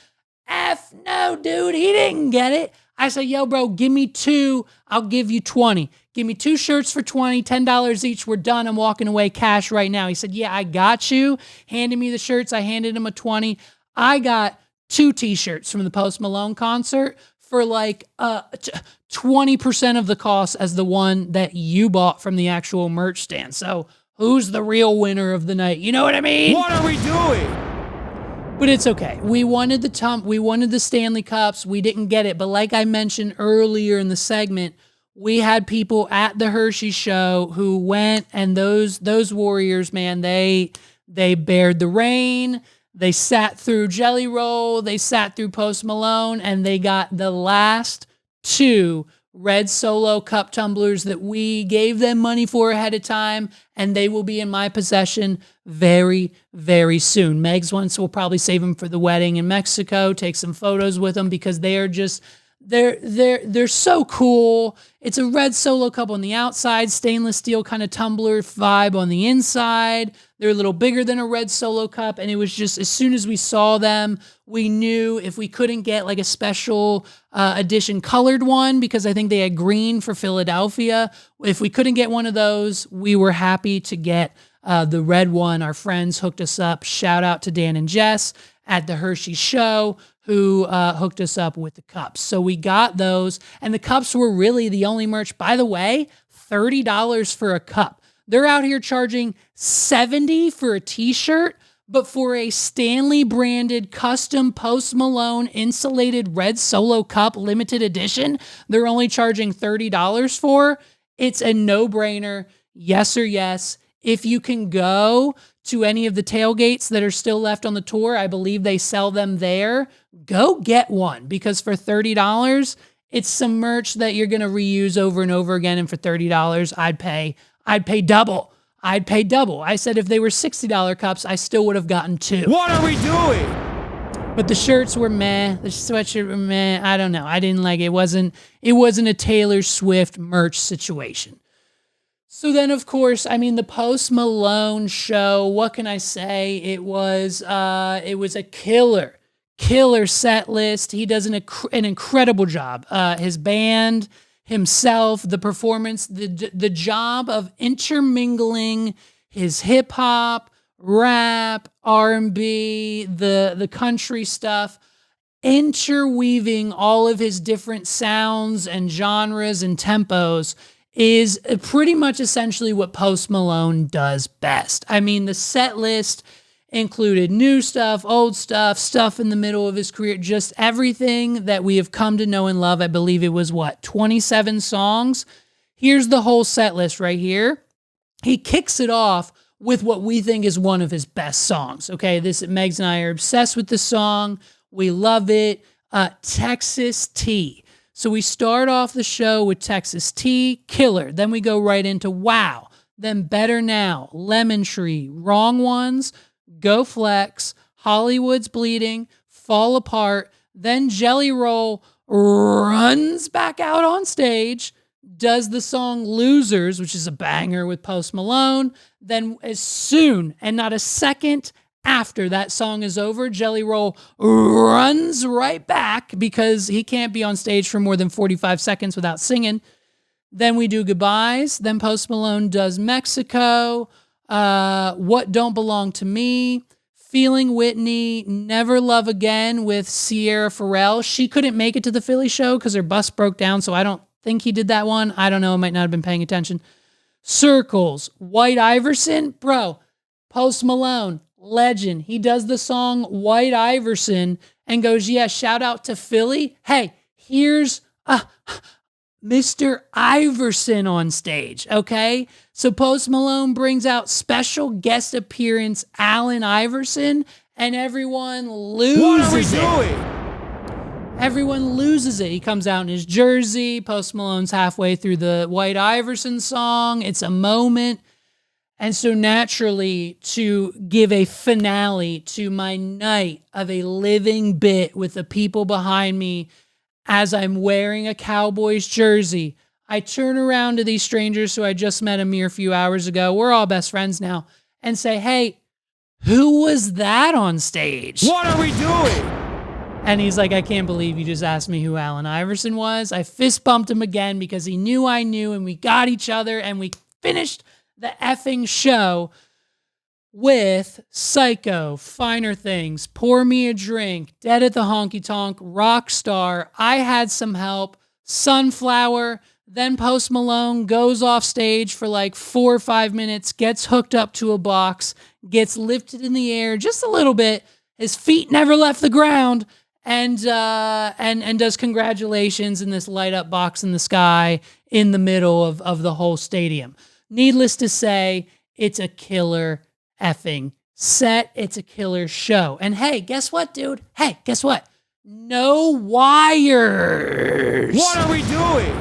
F no, dude. He didn't get it. I said, yo, bro, give me two. I'll give you 20. Give me 2 shirts for 20, $10 each. We're done. I'm walking away cash right now. He said, yeah, I got you. Handed me the shirts. I handed him a 20. I got 2 t-shirts from the Post Malone concert for like 20% of the cost as the one that you bought from the actual merch stand. So who's the real winner of the night? You know what I mean? What are we doing? But it's okay. We wanted the Stanley Cups. We didn't get it. But like I mentioned earlier in the segment, We had people at the Hershey show who went, and those warriors, man, they bared the rain. They sat through Jelly Roll. They sat through Post Malone, and they got the last 2 red Solo cup tumblers that we gave them money for ahead of time, and they will be in my possession very, very soon. Megs wants will probably save them for the wedding in Mexico, take some photos with them because they are just, they're so cool. It's a red Solo cup on the outside, stainless steel kind of tumbler vibe on the inside. They're a little bigger than a red Solo cup, and it was just, as soon as we saw them, we knew if we couldn't get like a special edition colored one, because I think they had green for Philadelphia, if we couldn't get one of those, we were happy to get the red one. Our friends hooked us up. Shout out to Dan and Jess at the Hershey show who hooked us up with the cups. So we got those, and the cups were really the only merch. By the way, $30 for a cup. They're out here charging $70 for a t-shirt, but for a Stanley branded custom Post Malone insulated red Solo cup limited edition, they're only charging $30 for. It's a no-brainer. Yes or yes. If you can go to any of the tailgates that are still left on the tour, I believe they sell them there. Go get one, because for $30, it's some merch that you're going to reuse over and over again. And for $30, I'd pay double. I'd pay double. I said if they were $60 cups, I still would have gotten 2. What are we doing? But the shirts were meh. The sweatshirt were meh. I don't know. I didn't like it. It wasn't a Taylor Swift merch situation. So then, of course, I mean, the Post Malone show, what can I say? It was a killer set list. He does an incredible job. His band, himself, the performance, the job of intermingling his hip hop, rap, R&B, the country stuff, interweaving all of his different sounds and genres and tempos is pretty much essentially what Post Malone does best. I mean, the set list included new stuff, old stuff, stuff in the middle of his career, just everything that we have come to know and love. I believe it was, 27 songs? Here's the whole set list right here. He kicks it off with what we think is one of his best songs. Okay, Megs and I are obsessed with this song. We love it. Texas Tea. So we start off the show with Texas Tea, killer. Then we go right into Wow. Then Better Now, Lemon Tree, Wrong Ones, Go Flex, Hollywood's Bleeding, Fall Apart. Then Jelly Roll runs back out on stage, does the song Losers, which is a banger with Post Malone. Then as soon, and not a second after that song is over, Jelly Roll runs right back because he can't be on stage for more than 45 seconds without singing. Then we do Goodbyes. Then Post Malone does Mexico, What Don't Belong to Me, Feeling Whitney, Never Love Again with Sierra Farrell. She couldn't make it to the Philly show because her bus broke down, so I don't think he did that one. I don't know. I might not have been paying attention. Circles, White Iverson. Bro, Post Malone, legend. He does the song White Iverson and goes, yeah, shout out to Philly. Hey, here's Mr. Iverson on stage, okay? So Post Malone brings out special guest appearance Allen Iverson, and everyone loses What are we it. doing? Everyone loses it. He comes out in his jersey. Post Malone's halfway through the White Iverson song. It's a moment. And so naturally, to give a finale to my night of a living bit with the people behind me as I'm wearing a Cowboys jersey, I turn around to these strangers who I just met a mere few hours ago. We're all best friends now. And say, hey, who was that on stage? What are we doing? And he's like, I can't believe you just asked me who Allen Iverson was. I fist bumped him again because he knew I knew, and we got each other, and we finished the effing show with Psycho, Finer Things, Pour Me a Drink, Dead at the Honky Tonk, Rockstar, I Had Some Help, Sunflower. Then Post Malone goes off stage for like 4 or 5 minutes, gets hooked up to a box, gets lifted in the air just a little bit. His feet never left the ground. And does congratulations in this light up box in the sky. in the middle of the whole stadium. Needless to say, it's a killer effing set. It's a killer show. And hey, guess what, dude? Hey, guess what? No wires. What are we doing?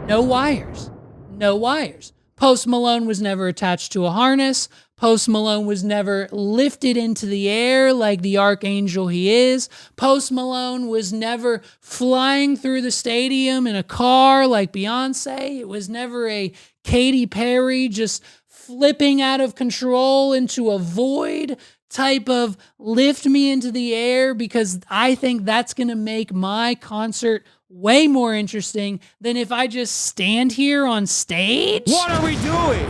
No wires. No wires. Post Malone was never attached to a harness. Post Malone was never lifted into the air like the archangel he is. Post Malone was never flying through the stadium in a car like Beyonce. It was never a Katy Perry just flipping out of control into a void type of lift me into the air, because I think that's going to make my concert way more interesting than if I just stand here on stage. What are we doing?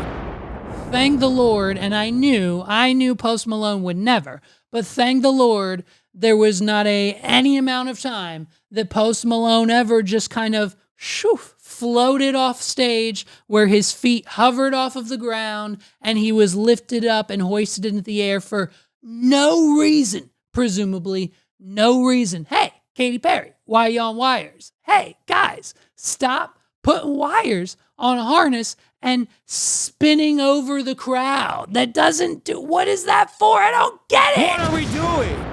Thank the Lord, and I knew Post Malone would never, but thank the Lord there was not any amount of time that Post Malone ever just kind of floated off stage where his feet hovered off of the ground and he was lifted up and hoisted into the air for no reason, presumably no reason. Hey, Katy Perry, why are you on wires? Hey, guys, stop putting wires on a harness and spinning over the crowd. That doesn't do, what is that for? I don't get it. What are we doing?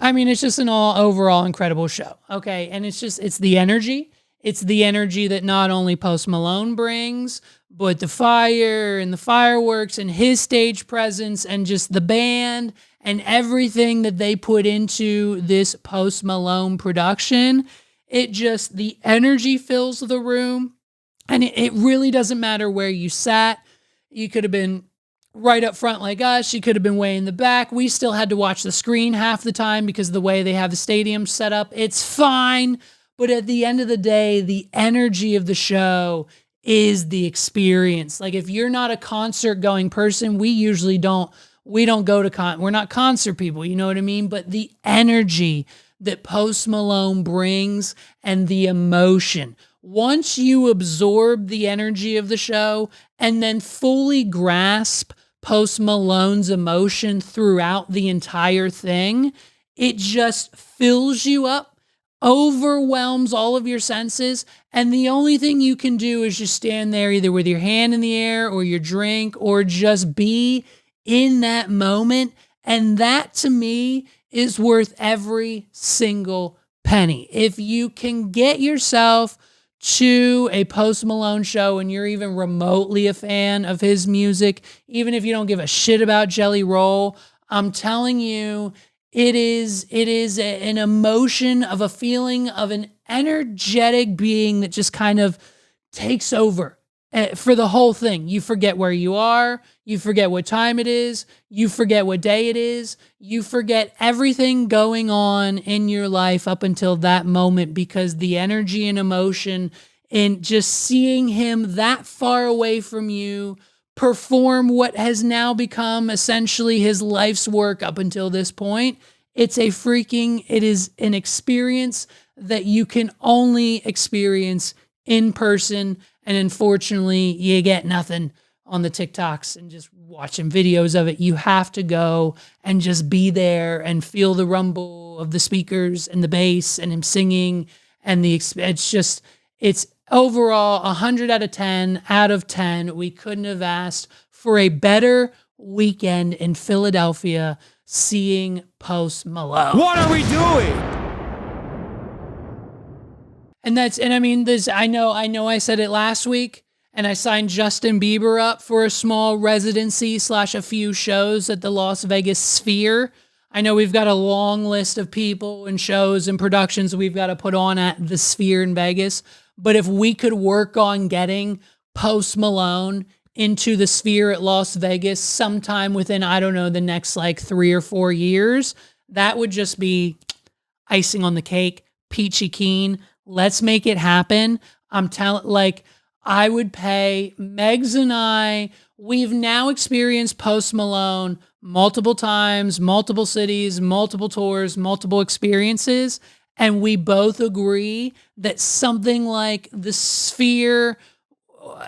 I mean, it's just an overall incredible show, okay? And it's the energy. It's the energy that not only Post Malone brings, but the fire and the fireworks and his stage presence and just the band and everything that they put into this Post Malone production. The energy fills the room, and it really doesn't matter where you sat. You could have been right up front like us. You could have been way in the back. We still had to watch the screen half the time because of the way they have the stadium set up. It's fine. But at the end of the day, the energy of the show is the experience. Like, if you're not a concert going person, we don't go to we're not concert people, you know what I mean? But the energy that Post Malone brings and the emotion, once you absorb the energy of the show and then fully grasp Post Malone's emotion throughout the entire thing, it just fills you up, overwhelms all of your senses, and the only thing you can do is just stand there either with your hand in the air or your drink, or just be in that moment. And that, to me, is worth every single penny. If you can get yourself to a Post Malone show and you're even remotely a fan of his music, even if you don't give a shit about Jelly Roll, I'm telling you, it is an emotion of a feeling of an energetic being that just kind of takes over for the whole thing. You forget where you are. You forget what time it is. You forget what day it is. You forget everything going on in your life up until that moment, because the energy and emotion and just seeing him that far away from you perform what has now become essentially his life's work up until this point. It is an experience that you can only experience in person. And unfortunately, you get nothing on the TikToks and just watching videos of it. You have to go and just be there and feel the rumble of the speakers and the bass and him singing. And it's overall 100 out of 10 out of 10. We couldn't have asked for a better weekend in Philadelphia seeing Post Malone. What are we doing? I know I said it last week, and I signed Justin Bieber up for a small residency / a few shows at the Las Vegas Sphere. I know we've got a long list of people and shows and productions we've got to put on at the Sphere in Vegas. But if we could work on getting Post Malone into the Sphere at Las Vegas sometime within, I don't know, the next 3 or 4 years, that would just be icing on the cake, peachy keen. Let's make it happen. I would pay. Megs and I, we've now experienced Post Malone multiple times, multiple cities, multiple tours, multiple experiences, and we both agree that something like the Sphere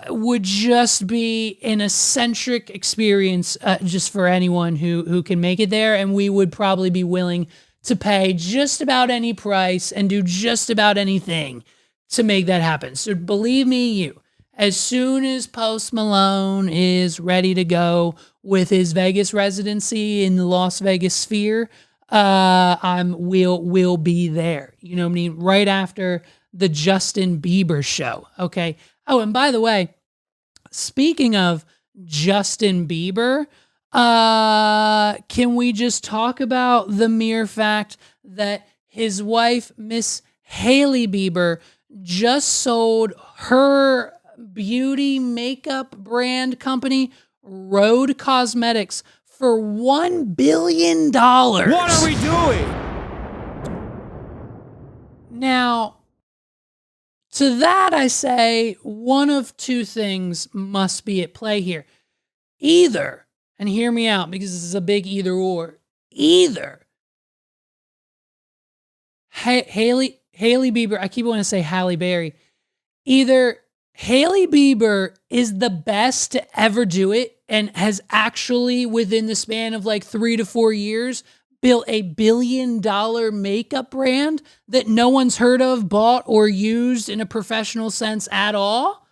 would just be an eccentric experience just for anyone who can make it there, and we would probably be willing to pay just about any price and do just about anything to make that happen. So believe me, as soon as Post Malone is ready to go with his Vegas residency in the Las Vegas sphere, we'll be there. You know what I mean? Right after the Justin Bieber show. Okay. Oh, and by the way, speaking of Justin Bieber, can we just talk about the mere fact that his wife, Miss Hailey Bieber, just sold her beauty makeup brand company, Rhode Cosmetics, for $1 billion. What are we doing? Now, to that I say one of two things must be at play here. Either, and hear me out because this is a big either or, either Hailey Bieber, I keep wanting to say Halle Berry, either Hailey Bieber is the best to ever do it and has actually, within the span of like 3 to 4 years, built $1 billion makeup brand that no one's heard of, bought, or used in a professional sense at all.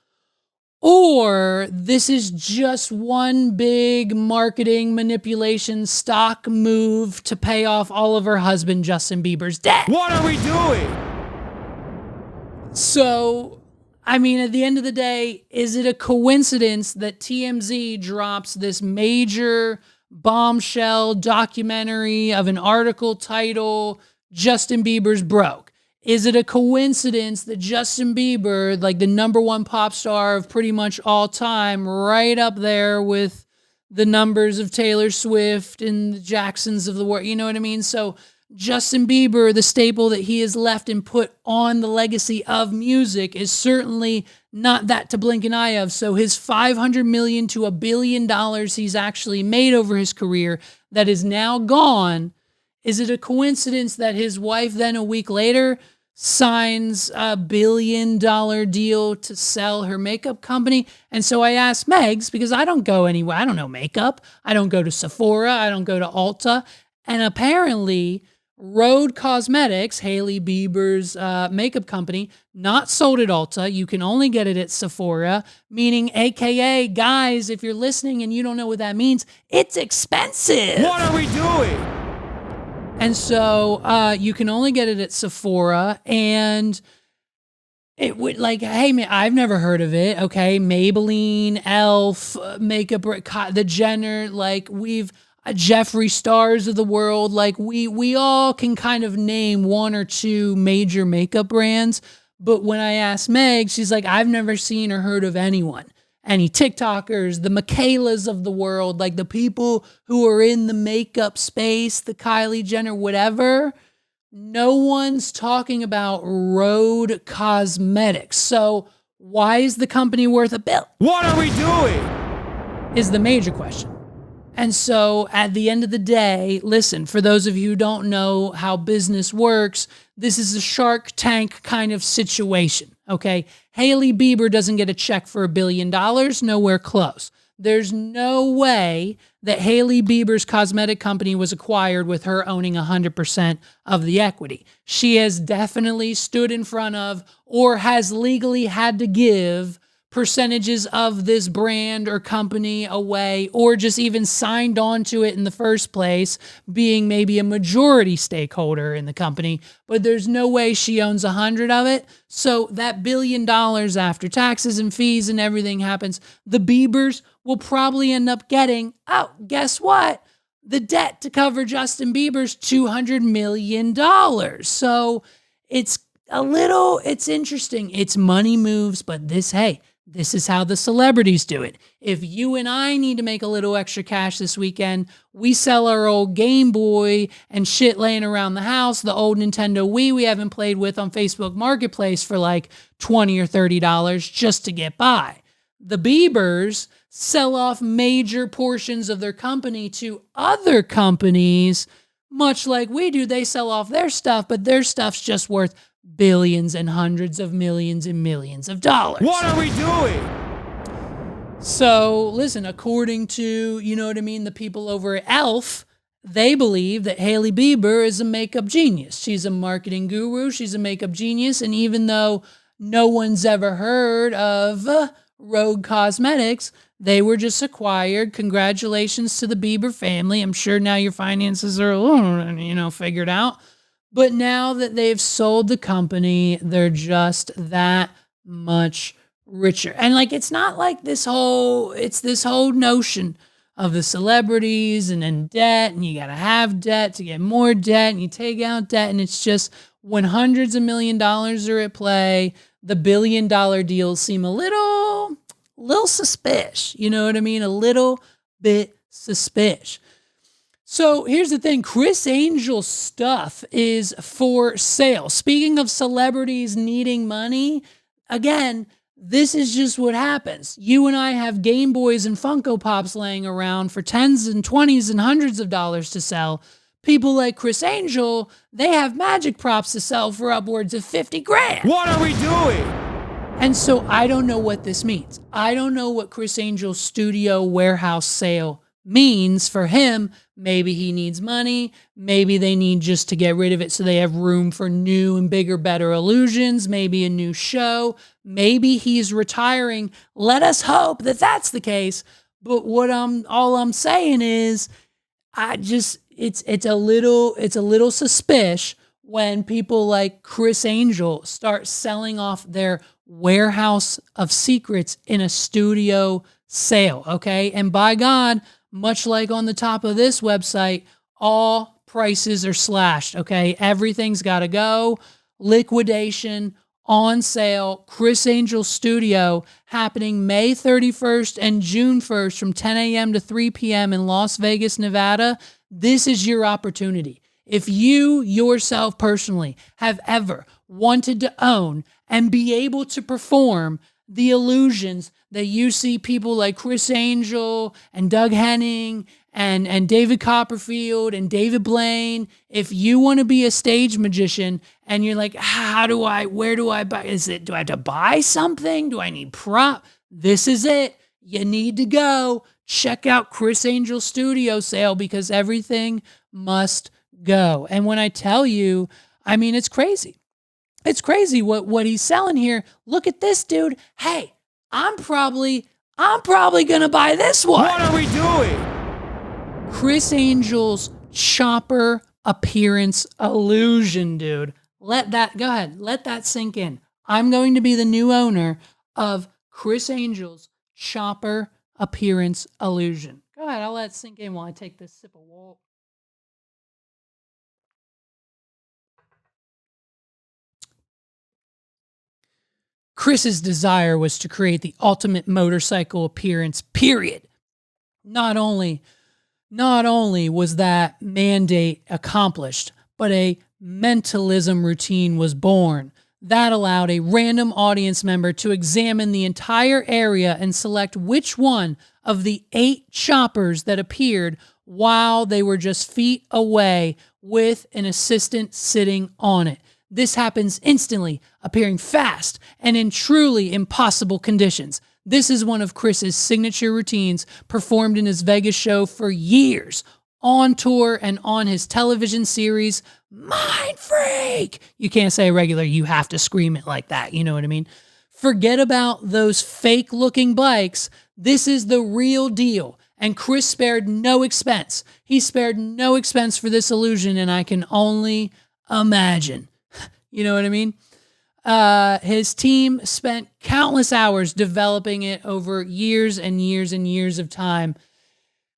Or this is just one big marketing manipulation stock move to pay off all of her husband Justin Bieber's debt. What are we doing? So, I mean, at the end of the day, is it a coincidence that TMZ drops this major bombshell documentary of an article titled Justin Bieber's Broke? Is it a coincidence that Justin Bieber, like the #1 pop star of pretty much all time, right up there with the numbers of Taylor Swift and the Jacksons of the world, you know what I mean? So Justin Bieber, the staple that he has left and put on the legacy of music, is certainly not that to blink an eye of. So his $500 million to $1 billion he's actually made over his career that is now gone. Is it a coincidence that his wife then a week later signs $1 billion deal to sell her makeup company? And so I asked Megs, because I don't go anywhere. I don't know makeup. I don't go to Sephora. I don't go to Ulta. And apparently Rhode Cosmetics, Hailey Bieber's makeup company, not sold at Ulta. You can only get it at Sephora, meaning AKA, guys, if you're listening and you don't know what that means, it's expensive. What are we doing? And so you can only get it at Sephora, and it would like, hey man, I've never heard of it. Okay, Maybelline, Elf, makeup, the Jenner, like we've Jeffree Stars of the world, like we all can kind of name 1 or 2 major makeup brands. But when I asked Meg, she's like, I've never seen or heard of any TikTokers, the Michaelas of the world, like the people who are in the makeup space, the Kylie Jenner, whatever. No one's talking about Rhode Cosmetics. So why is the company worth $1 billion? What are we doing? Is the major question. And so at the end of the day, listen, for those of you who don't know how business works, this is a Shark Tank kind of situation, okay? Hailey Bieber doesn't get a check for $1 billion, nowhere close. There's no way that Hailey Bieber's cosmetic company was acquired with her owning 100% of the equity. She has definitely stood in front of or has legally had to give percentages of this brand or company away, or just even signed on to it in the first place, being maybe a majority stakeholder in the company, but there's no way she owns 100 of it. So that $1 billion after taxes and fees and everything happens, the Biebers will probably end up getting, oh, guess what? The debt to cover Justin Bieber's $200 million. So it's interesting. It's money moves, but this is how the celebrities do it. If you and I need to make a little extra cash this weekend, we sell our old Game Boy and shit laying around the house, the old Nintendo Wii we haven't played with on Facebook Marketplace for like $20 or $30 just to get by. The Biebers sell off major portions of their company to other companies, much like we do. They sell off their stuff, but their stuff's just worth billions and hundreds of millions and millions of dollars. What are we doing? So listen, according to, you know what I mean, the people over at Elf, they believe that Hailey Bieber is a makeup genius. She's a marketing guru. She's a makeup genius. And even though no one's ever heard of Rogue Cosmetics. They were just acquired. Congratulations to the Bieber family. I'm sure now your finances are, figured out. But now that they've sold the company, they're just that much richer. And like, it's not like this whole notion of the celebrities and then debt, and you got to have debt to get more debt, and you take out debt. And it's just when hundreds of $1 million are at play, the $1 billion deals seem a little suspicious. You know what I mean? A little bit suspicious. So here's the thing. Criss Angel's stuff is for sale. Speaking of celebrities needing money, again, this is just what happens. You and I have Game Boys and Funko Pops laying around for tens and 20s and hundreds of dollars to sell. People like Criss Angel, they have magic props to sell for upwards of 50 grand. What are we doing? And so I don't know what this means. I don't know what Criss Angel's studio warehouse sale means for him. Maybe he needs money. Maybe they need just to get rid of it so they have room for new and bigger, better illusions. Maybe a new show. Maybe he's retiring. Let us hope that that's the case. But all I'm saying is, it's a little suspicious when people like Criss Angel start selling off their warehouse of secrets in a studio sale. Okay, and by God, much like on the top of this website, all prices are slashed, okay? Everything's got to go. Liquidation, on sale, Criss Angel Studio, happening May 31st and June 1st from 10 a.m. to 3 p.m. in Las Vegas, Nevada. This is your opportunity. If you yourself personally have ever wanted to own and be able to perform the illusions that you see people like Criss Angel and Doug Henning and David Copperfield and David Blaine, if you want to be a stage magician and you're like, where do I buy? Do I have to buy something? Do I need prop? This is it. You need to go check out Criss Angel Studio sale because everything must go. And when I tell you, I mean, it's crazy. It's crazy what he's selling here. Look at this, dude. Hey, I'm probably going to buy this one. What are we doing? Criss Angel's chopper appearance illusion, dude. Go ahead. Let that sink in. I'm going to be the new owner of Criss Angel's chopper appearance illusion. Go ahead. I'll let it sink in while I take this sip of water. Chris's desire was to create the ultimate motorcycle appearance, period. Not only was that mandate accomplished, but a mentalism routine was born. That allowed a random audience member to examine the entire area and select which one of the 8 choppers that appeared while they were just feet away with an assistant sitting on it. This happens instantly, appearing fast and in truly impossible conditions. This is one of Chris's signature routines performed in his Vegas show for years, on tour and on his television series, Mind Freak. You can't say regular, you have to scream it like that, you know what I mean? Forget about those fake-looking bikes. This is the real deal. And Criss spared no expense. He spared no expense for this illusion, and I can only imagine. You know what I mean? His team spent countless hours developing it over years and years and years of time.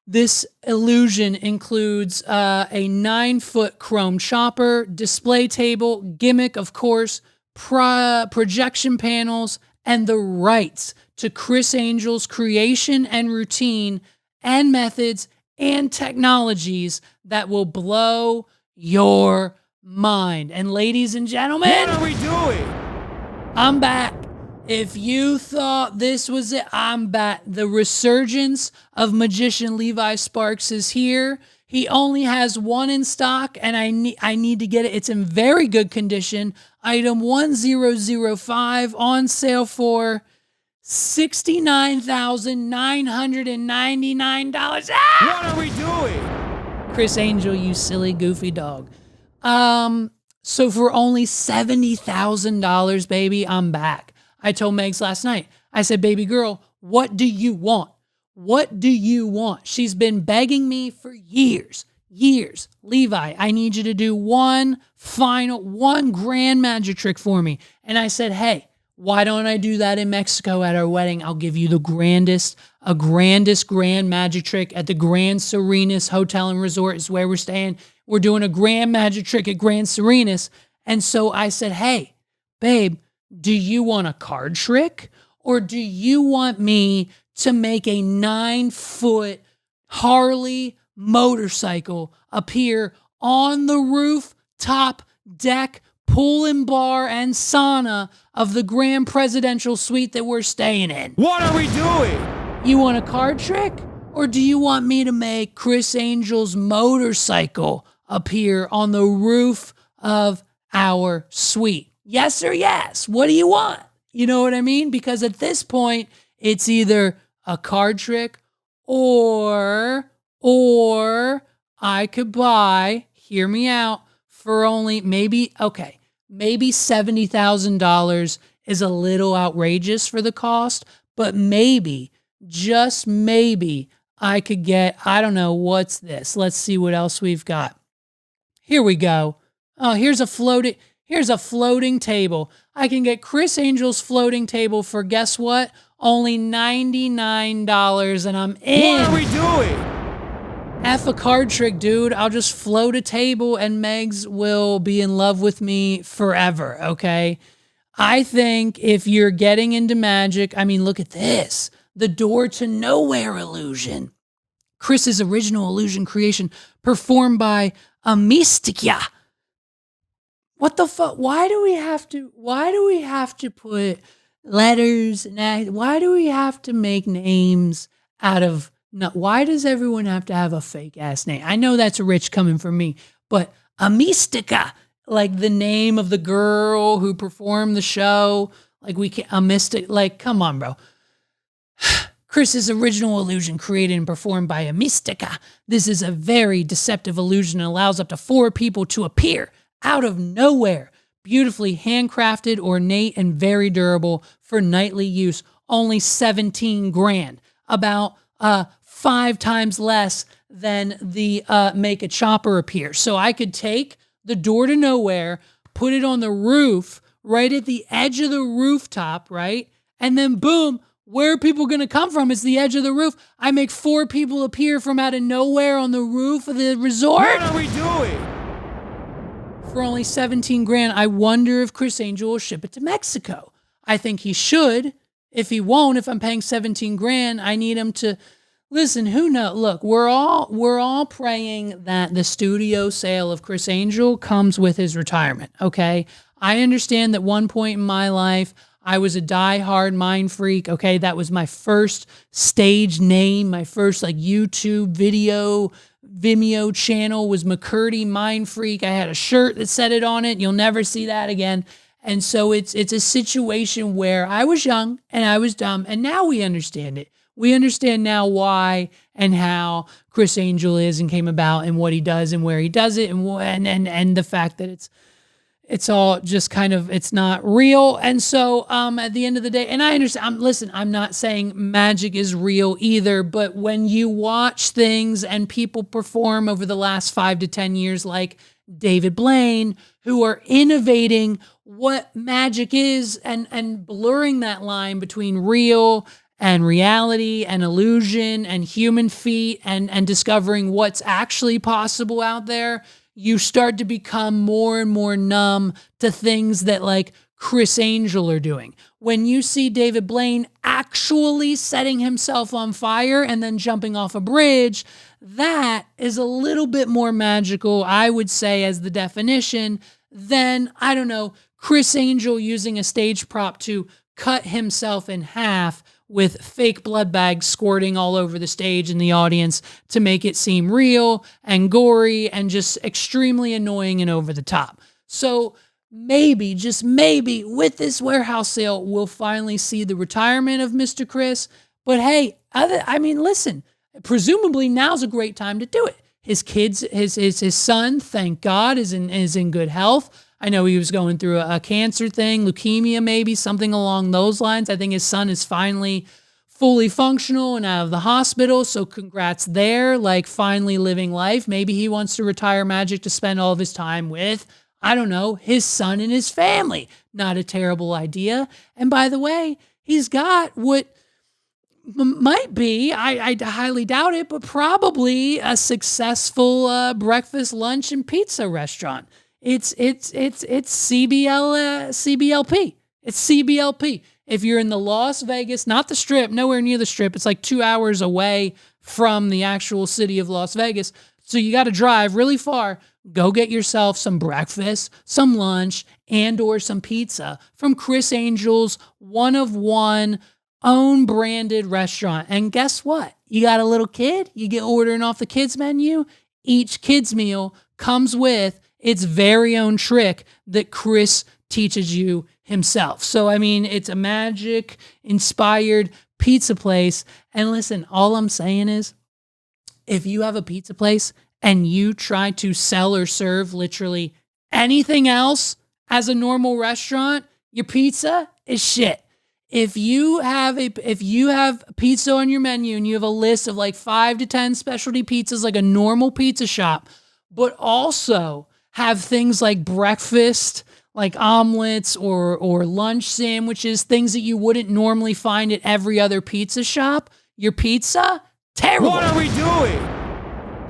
This illusion includes a 9-foot chrome chopper, display table, gimmick, of course, projection panels, and the rights to Criss Angel's creation and routine and methods and technologies that will blow your mind. And ladies and gentlemen, what are we doing? I'm back. If you thought this was it, I'm back. The resurgence of magician Levi Sparks is here. He only has one in stock, and I need to get it. It's in very good condition. Item 1005 on sale for $69,999. What are we doing? Criss Angel, you silly goofy dog. So for only $70,000, baby, I'm back. I told Megs last night, I said, baby girl, what do you want? What do you want? She's been begging me for years. Levi, I need you to do one grand magic trick for me. And I said, hey, why don't I do that in Mexico at our wedding? I'll give you the grandest grand magic trick at the Grand Serenas Hotel and Resort is where we're staying. We're doing a grand magic trick at Grand Serenas. And so I said, hey, babe, do you want a card trick or do you want me to make a 9-foot Harley motorcycle appear on the rooftop deck, pool and bar and sauna of the grand presidential suite that we're staying in? What are we doing? You want a card trick? Or do you want me to make Chris Angel's motorcycle appear on the roof of our suite? Yes or yes? What do you want? You know what I mean? Because at this point, it's either a card trick or I could buy, hear me out, for only maybe $70,000 is a little outrageous for the cost, but maybe, just maybe, I could get, I don't know, what's this? Let's see what else we've got. Here we go. Oh, here's a floating table. I can get Chris Angel's floating table for, guess what? Only $99, and I'm in. What are we doing? F a card trick, dude. I'll just float a table and Megs will be in love with me forever, okay? I think if you're getting into magic, I mean, look at this. The door to nowhere illusion. Chris's original illusion creation performed by a Mystica. What the fuck? Why do we have to put letters? Why do we have to make names out of, why does everyone have to have a fake ass name? I know that's rich coming from me, but a Mystica, like the name of the girl who performed the show, like we can't, a mystic, like, come on, bro. Chris's original illusion created and performed by a Mystica. This is a very deceptive illusion and allows up to 4 people to appear out of nowhere. Beautifully handcrafted, ornate, and very durable for nightly use. Only 17 grand. About 5 times less than the make a chopper appear. So I could take the door to nowhere, put it on the roof, right at the edge of the rooftop, right? And then boom, where are people going to come from? It's the edge of the roof. I make 4 people appear from out of nowhere on the roof of the resort. What are we doing? For only 17 grand, I wonder if Chris Angel will ship it to Mexico. I think he should. If he won't, if I'm paying 17 grand, I need him to listen. Who knows? Look, we're all praying that the studio sale of Chris Angel comes with his retirement. Okay, I understand that one point in my life I was a diehard mind freak. Okay, that was my first stage name, my first like YouTube video. Vimeo channel was McCurdy Mind Freak. I had a shirt that said it on it. You'll never see that again. And so it's a situation where I was young and I was dumb, and now we understand it. We understand now why and how Chris Angel is and came about and what he does and where he does it and the fact that it's all just kind of, it's not real. And so at the end of the day, and I understand, I'm not saying magic is real either, but when you watch things and people perform over the last 5 to 10 years, like David Blaine, who are innovating what magic is and blurring that line between real and reality and illusion and human feet and discovering what's actually possible out there, you start to become more and more numb to things that like Chris Angel are doing. When you see David Blaine actually setting himself on fire and then jumping off a bridge, that is a little bit more magical, I would say, as the definition, than, I don't know, Chris Angel using a stage prop to cut himself in half with fake blood bags squirting all over the stage and the audience to make it seem real and gory and just extremely annoying and over the top. So maybe, just maybe, with this warehouse sale, we'll finally see the retirement of Mr. Chris. But hey, listen, presumably now's a great time to do it. His kids, his son, thank God, is in good health. I know he was going through a cancer thing, leukemia, maybe something along those lines. I think his son is finally fully functional and out of the hospital. So congrats there, like finally living life. Maybe he wants to retire Magic to spend all of his time with, I don't know, his son and his family. Not a terrible idea. And by the way, he's got what might be, I highly doubt it, but probably a successful breakfast, lunch, and pizza restaurant. It's CBLP. It's CBLP. If you're in the Las Vegas, not the Strip, nowhere near the Strip, it's like 2 hours away from the actual city of Las Vegas. So you got to drive really far. Go get yourself some breakfast, some lunch, and or some pizza from Chris Angel's one of one own branded restaurant. And guess what? You got a little kid, you get ordering off the kids menu. Each kids meal comes with its very own trick that Chris teaches you himself. So, I mean, it's a Magic inspired pizza place. And listen, all I'm saying is if you have a pizza place and you try to sell or serve literally anything else as a normal restaurant, your pizza is shit. If you have pizza on your menu and you have a list of like 5 to 10 specialty pizzas like a normal pizza shop, but also have things like breakfast, like omelets or lunch sandwiches, things that you wouldn't normally find at every other pizza shop, your pizza, terrible. What are we doing?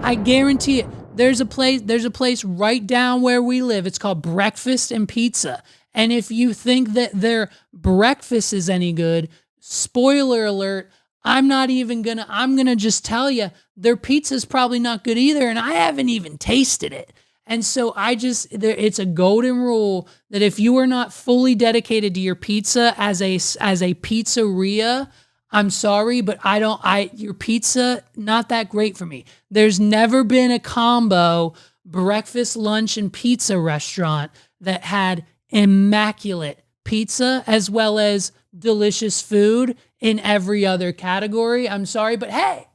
I guarantee it. There's a place right down where we live. It's called Breakfast and Pizza. And if you think that their breakfast is any good, spoiler alert, I'm gonna just tell you their pizza is probably not good either. And I haven't even tasted it. And so it's a golden rule that if you are not fully dedicated to your pizza as a pizzeria, I'm sorry, but your pizza, not that great for me. There's never been a combo breakfast, lunch, and pizza restaurant that had immaculate pizza as well as delicious food in every other category. I'm sorry, but hey,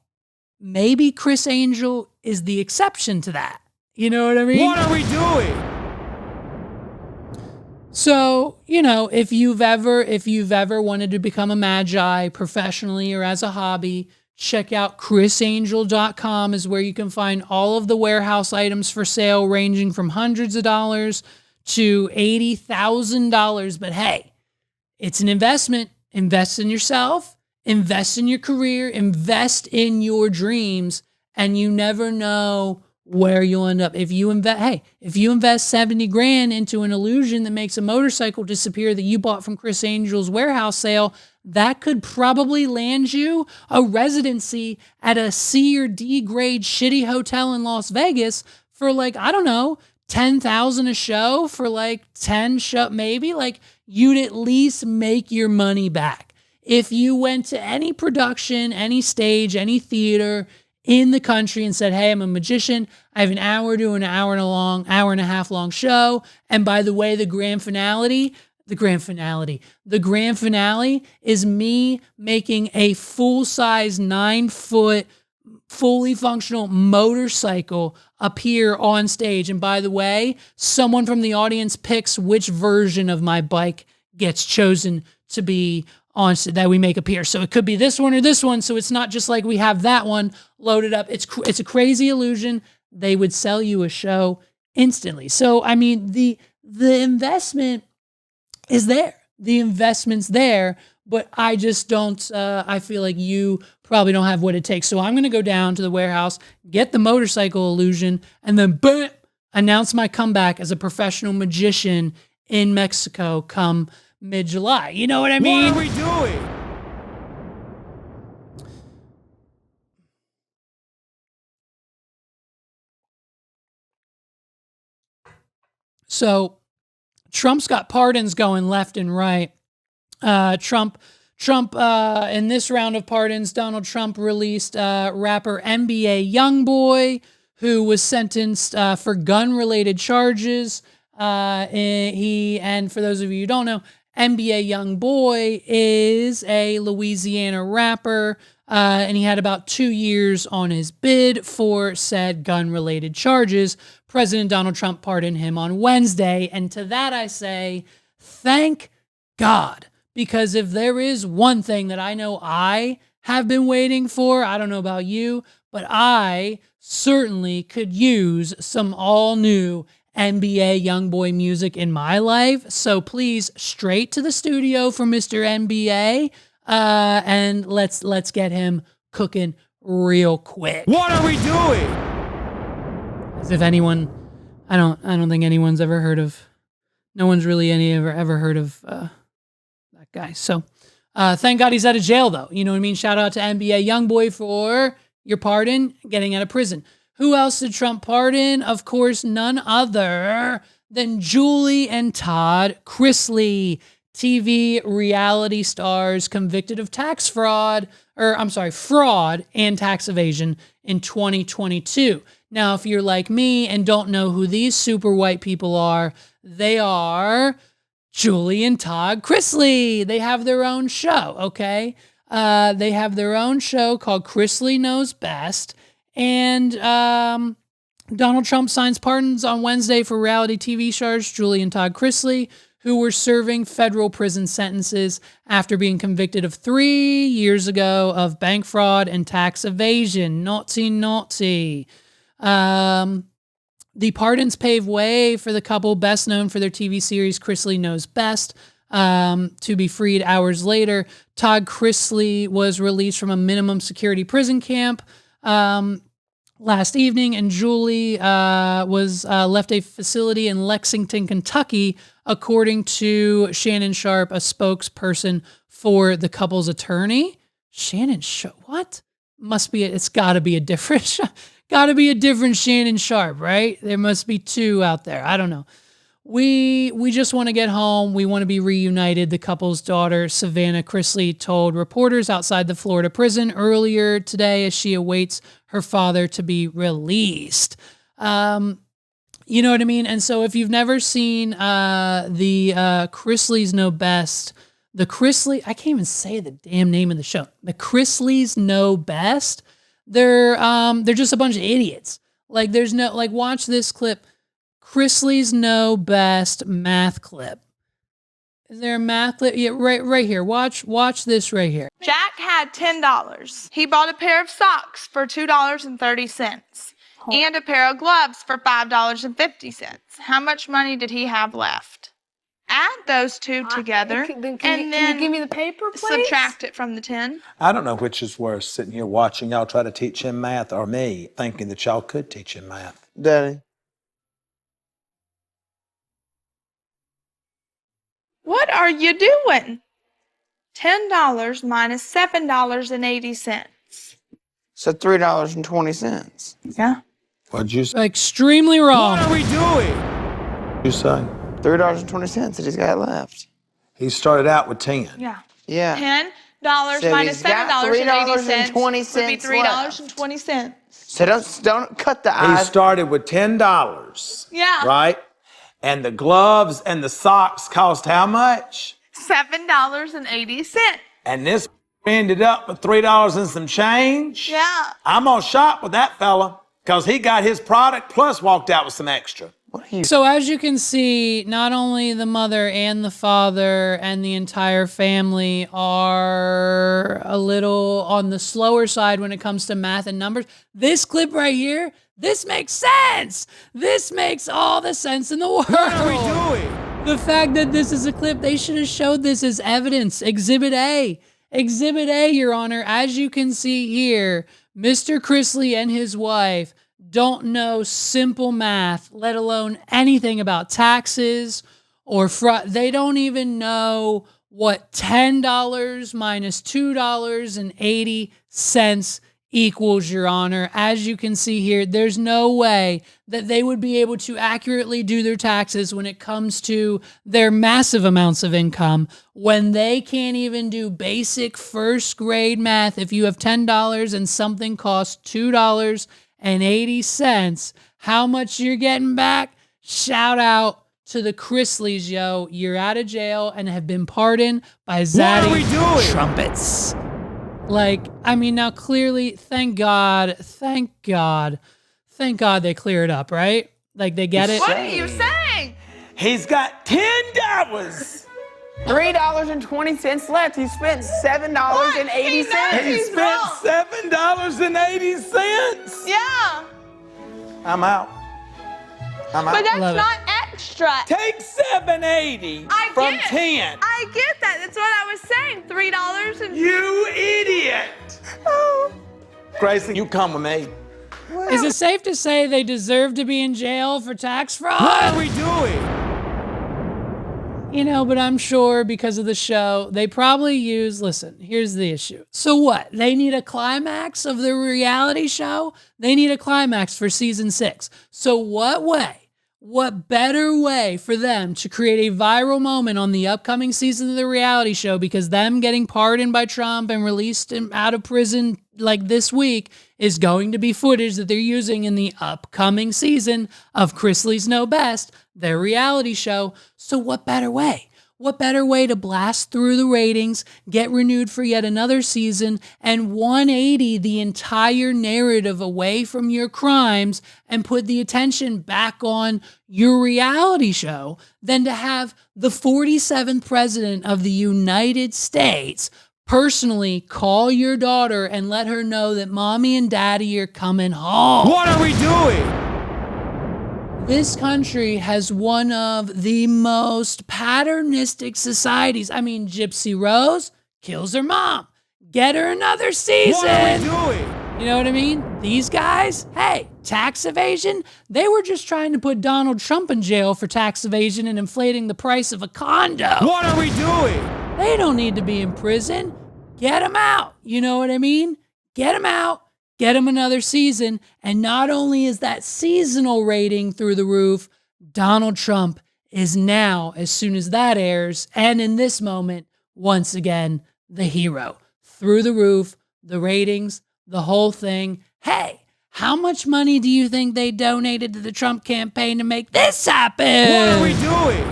maybe Chris Angel is the exception to that. You know what I mean? What are we doing? So, you know, if you've ever wanted to become a magi professionally or as a hobby, check out chrisangel.com is where you can find all of the warehouse items for sale ranging from hundreds of dollars to $80,000. But hey, it's an investment. Invest in yourself, invest in your career, invest in your dreams, and you never know where you'll end up. If you invest 70 grand into an illusion that makes a motorcycle disappear that you bought from Chris Angel's warehouse sale, that could probably land you a residency at a C or D grade shitty hotel in Las Vegas for like, I don't know, 10,000 a show for like 10 show, maybe. Like, you'd at least make your money back. If you went to any production, any stage, any theater in the country and said, hey, I'm a magician, I have an hour to an hour and a half long show. And by the way, the grand finale is me making a full-size 9-foot, fully functional motorcycle appear on stage. And by the way, someone from the audience picks which version of my bike gets chosen to be on that we make appear. So it could be this one or this one. So it's not just like we have that one loaded up. It's a crazy illusion. They would sell you a show instantly. So, I mean, the investment is there. The investment's there, but I just don't, I feel like you probably don't have what it takes. So I'm going to go down to the warehouse, get the motorcycle illusion, and then boom, announce my comeback as a professional magician in Mexico come mid-July. You know what I mean? What are we doing? So Trump's got pardons going left and right. Trump, in this round of pardons, Donald Trump released rapper NBA Youngboy, who was sentenced for gun-related charges. And for those of you who don't know, NBA Youngboy is a Louisiana rapper, and he had about 2 years on his bid for said gun-related charges. President Donald Trump pardoned him on Wednesday, and to that I say, thank God, because if there is one thing that I know I have been waiting for, I don't know about you, but I certainly could use some all-new NBA Youngboy music in my life. So please, straight to the studio for Mr. NBA, and let's get him cooking real quick. What are we doing? As if anyone, I don't think anyone's ever heard of. No one's really ever heard of that guy. So thank God he's out of jail, though. You know what I mean? Shout out to NBA Youngboy for your pardon, getting out of prison. Who else did Trump pardon? Of course, none other than Julie and Todd Chrisley, TV reality stars convicted of fraud and tax evasion in 2022. Now, if you're like me and don't know who these super white people are, they are Julie and Todd Chrisley. They have their own show, okay? They have their own show called Chrisley Knows Best. And Donald Trump signs pardons on Wednesday for reality TV stars Julie and Todd Chrisley, who were serving federal prison sentences after being convicted of 3 years ago of bank fraud and tax evasion. Naughty. The pardons pave way for the couple best known for their TV series Chrisley Knows Best, to be freed hours later. Todd Chrisley was released from a minimum security prison camp last evening, and Julie was left a facility in Lexington, Kentucky, according to Shannon Sharp, a spokesperson for the couple's attorney. Shannon Sharp, what? It's got to be a different Shannon Sharp, right? There must be two out there. I don't know. We just want to get home. We want to be reunited, the couple's daughter, Savannah Chrisley, told reporters outside the Florida prison earlier today as she awaits her father to be released. You know what I mean? And so if you've never seen the Chrisleys Know Best, I can't even say the damn name of the show. The Chrisleys Know Best. They're just a bunch of idiots. Like, there's no, like, watch this clip. Chrisley's Know Best math clip. Is there a math clip? Yeah, right here. Watch this right here. Jack had $10. He bought a pair of socks for $2.30 and a pair of gloves for $5.50. How much money did he have left? Add those two together Can you give me the paper, please? Subtract it from the 10. I don't know which is worse, sitting here watching y'all try to teach him math or me thinking that y'all could teach him math. Daddy. What are you doing? $10 minus $7.80. So $3.20. Yeah. What'd you Extremely wrong. What are we doing? say? $3.20 that he's got left. He started out with 10. Yeah. Yeah. $10 So minus he's got $7.80 $3.20 would be $3.20. So don't cut the He eyes. started with $10. Yeah. Right? And the gloves and the socks cost how much? $7.80. And this ended up with $3 and some change? Yeah. I'm gonna shop with that fella, because he got his product plus walked out with some extra. So as you can see, not only the mother and the father and the entire family are a little on the slower side when it comes to math and numbers. This clip right here, this makes sense. This makes all the sense in the world. What are we doing? The fact that this is a clip, they should have showed this as evidence. Exhibit A. Exhibit A, Your Honor. As you can see here, Mr. Chrisley and his wife don't know simple math, let alone anything about taxes or fraud. They don't even know what $10 minus $2.80 equals, Your Honor. As you can see here, there's no way that they would be able to accurately do their taxes when it comes to their massive amounts of income, when they can't even do basic first grade math. If you have $10 and something costs $2.80, how much you're getting back? Shout out to the Chrisleys, yo. You're out of jail and have been pardoned by Zaddy Trumpets. Like, I mean, now clearly, thank God they clear it up, right? Like, they get it. What are you saying? He's got $10. $3.20 left. He spent $7.80. He spent $7.80. Yeah. I'm out. But that's Love it. not extra. Take $7.80 from 10. I get that. That's what I was saying. $3 and You idiot. Gracie, you come with me. Is it safe to say they deserve to be in jail for tax fraud? What are we doing? You know, but I'm sure because of the show, they probably listen, here's the issue. So what? They need a climax of the reality show? They need a climax for season 6. So what better way for them to create a viral moment on the upcoming season of the reality show, because them getting pardoned by Trump and released out of prison like this week is going to be footage that they're using in the upcoming season of Chrisley's Know Best, their reality show. So what better way? What better way to blast through the ratings, get renewed for yet another season, and 180 the entire narrative away from your crimes and put the attention back on your reality show than to have the 47th president of the United States personally call your daughter and let her know that mommy and daddy are coming home? What are we doing? This country has one of the most patternistic societies. I mean, Gypsy Rose kills her mom. Get her another season. What are we doing? You know what I mean? These guys, hey, tax evasion, they were just trying to put Donald Trump in jail for tax evasion and inflating the price of a condo. What are we doing? They don't need to be in prison. Get them out. You know what I mean? Get them out. Get them another season. And not only is that seasonal rating through the roof, Donald Trump is now, as soon as that airs, and in this moment, once again, the hero. Through the roof, the ratings, the whole thing. Hey, how much money do you think they donated to the Trump campaign to make this happen? What are we doing?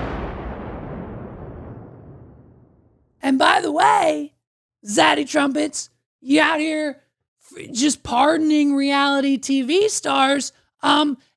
And by the way, Zaddy Trumpets, you out here just pardoning reality TV stars.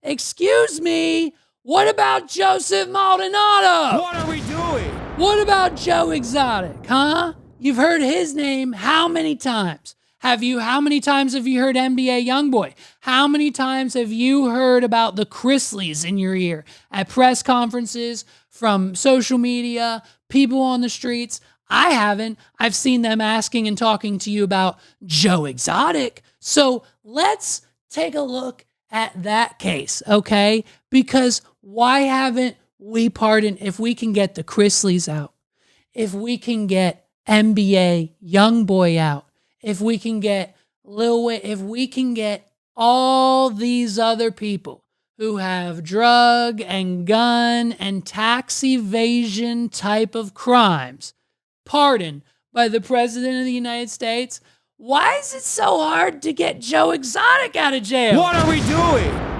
Excuse me, what about Joseph Maldonado? What are we doing? What about Joe Exotic, huh? You've heard his name how many times? How many times have you heard NBA Youngboy? How many times have you heard about the Chrisleys in your ear at press conferences, from social media, people on the streets? I haven't. I've seen them asking and talking to you about Joe Exotic. So let's take a look at that case, okay? Because why haven't we pardoned, if we can get the Chrisleys out, if we can get NBA Youngboy out, if we can get Lil Wayne, if we can get all these other people who have drug and gun and tax evasion type of crimes pardoned by the President of the United States, why is it so hard to get Joe Exotic out of jail? What are we doing?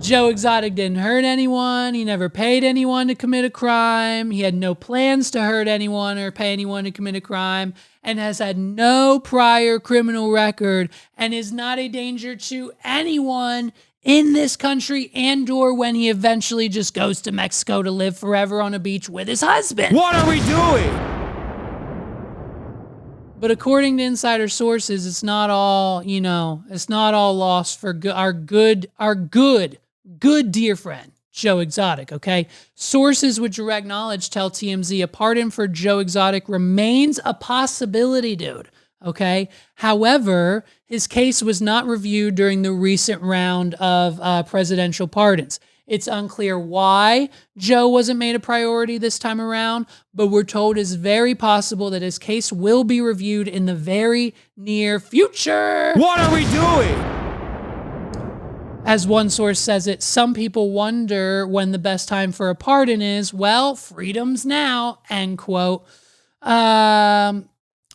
Joe Exotic didn't hurt anyone. He never paid anyone to commit a crime. He had no plans to hurt anyone or pay anyone to commit a crime, and has had no prior criminal record, and is not a danger to anyone in this country, and or when he eventually just goes to Mexico to live forever on a beach with his husband. What are we doing? But according to insider sources, it's not all, it's not all lost for our good dear friend, Joe Exotic, okay? Sources with direct knowledge tell TMZ a pardon for Joe Exotic remains a possibility, dude. Okay. However, his case was not reviewed during the recent round of presidential pardons. It's unclear why Joe wasn't made a priority this time around, but we're told it's very possible that his case will be reviewed in the very near future. What are we doing? As one source says it, some people wonder when the best time for a pardon is. Well, freedom's now, end quote.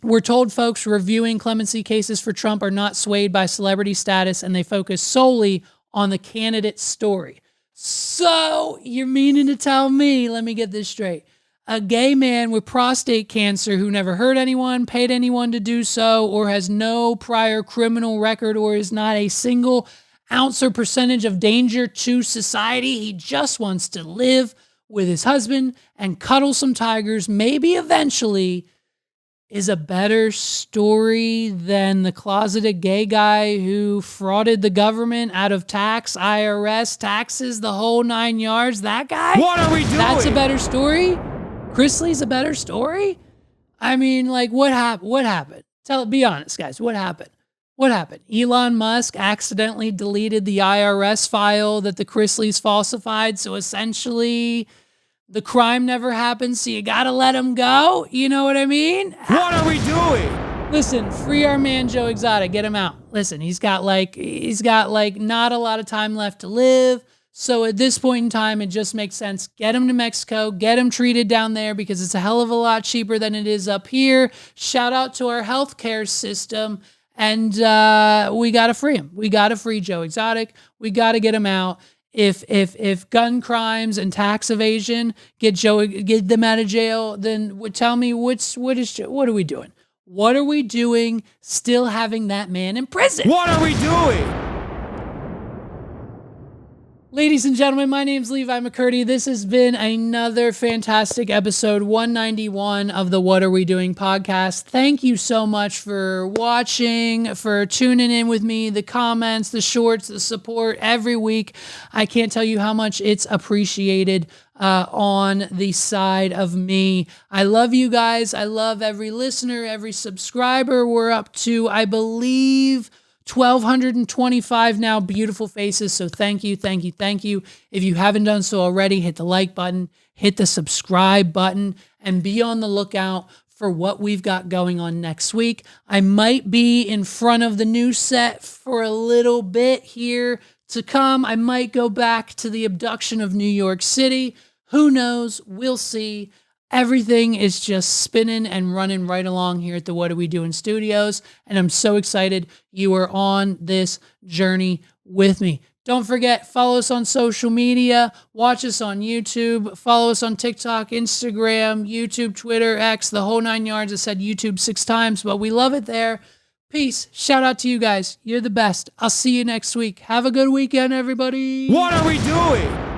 We're told folks reviewing clemency cases for Trump are not swayed by celebrity status, and they focus solely on the candidate's story. So you're meaning to tell me, let me get this straight. A gay man with prostate cancer who never hurt anyone, paid anyone to do so, or has no prior criminal record, or is not a single ounce or percentage of danger to society. He just wants to live with his husband and cuddle some tigers, maybe eventually, is a better story than the closeted gay guy who frauded the government out of tax, IRS, taxes, the whole 9 yards. That guy? What are we doing? That's a better story? Chrisley's a better story? I mean, like, what happened? Be honest, guys. What happened? What happened? Elon Musk accidentally deleted the IRS file that the Chrisleys falsified, so essentially the crime never happened, so you gotta let him go? You know what I mean? What are we doing? Listen, free our man Joe Exotic. Get him out. Listen, he's got like not a lot of time left to live. So at this point in time, it just makes sense. Get him to Mexico, get him treated down there because it's a hell of a lot cheaper than it is up here. Shout out to our healthcare system. And we got to free him. We got to free Joe Exotic. We got to get him out. If gun crimes and tax evasion get them out of jail, then tell me what are we doing? What are we doing still having that man in prison? What are we doing? Ladies and gentlemen, my name's Levi McCurdy. This has been another fantastic episode 191 of the What Are We Doing podcast. Thank you so much for watching, for tuning in with me, the comments, the shorts, the support every week. I can't tell you how much it's appreciated on the side of me. I love you guys. I love every listener, every subscriber. We're up to, I believe, 1,225 now beautiful faces. So thank you, thank you, thank you. If you haven't done so already, hit the like button, hit the subscribe button, and be on the lookout for what we've got going on next week. I might be in front of the new set for a little bit here to come. I might go back to the abduction of New York City. Who knows? We'll see. Everything is just spinning and running right along here at the What Are We Doing Studios, and I'm so excited you are on this journey with me. Don't forget, follow us on social media, watch us on YouTube, follow us on TikTok, Instagram, YouTube, Twitter, X, the whole 9 yards. I said YouTube 6 times, but we love it there. Peace. Shout out to you guys. You're the best. I'll see you next week. Have a good weekend, everybody. What are we doing?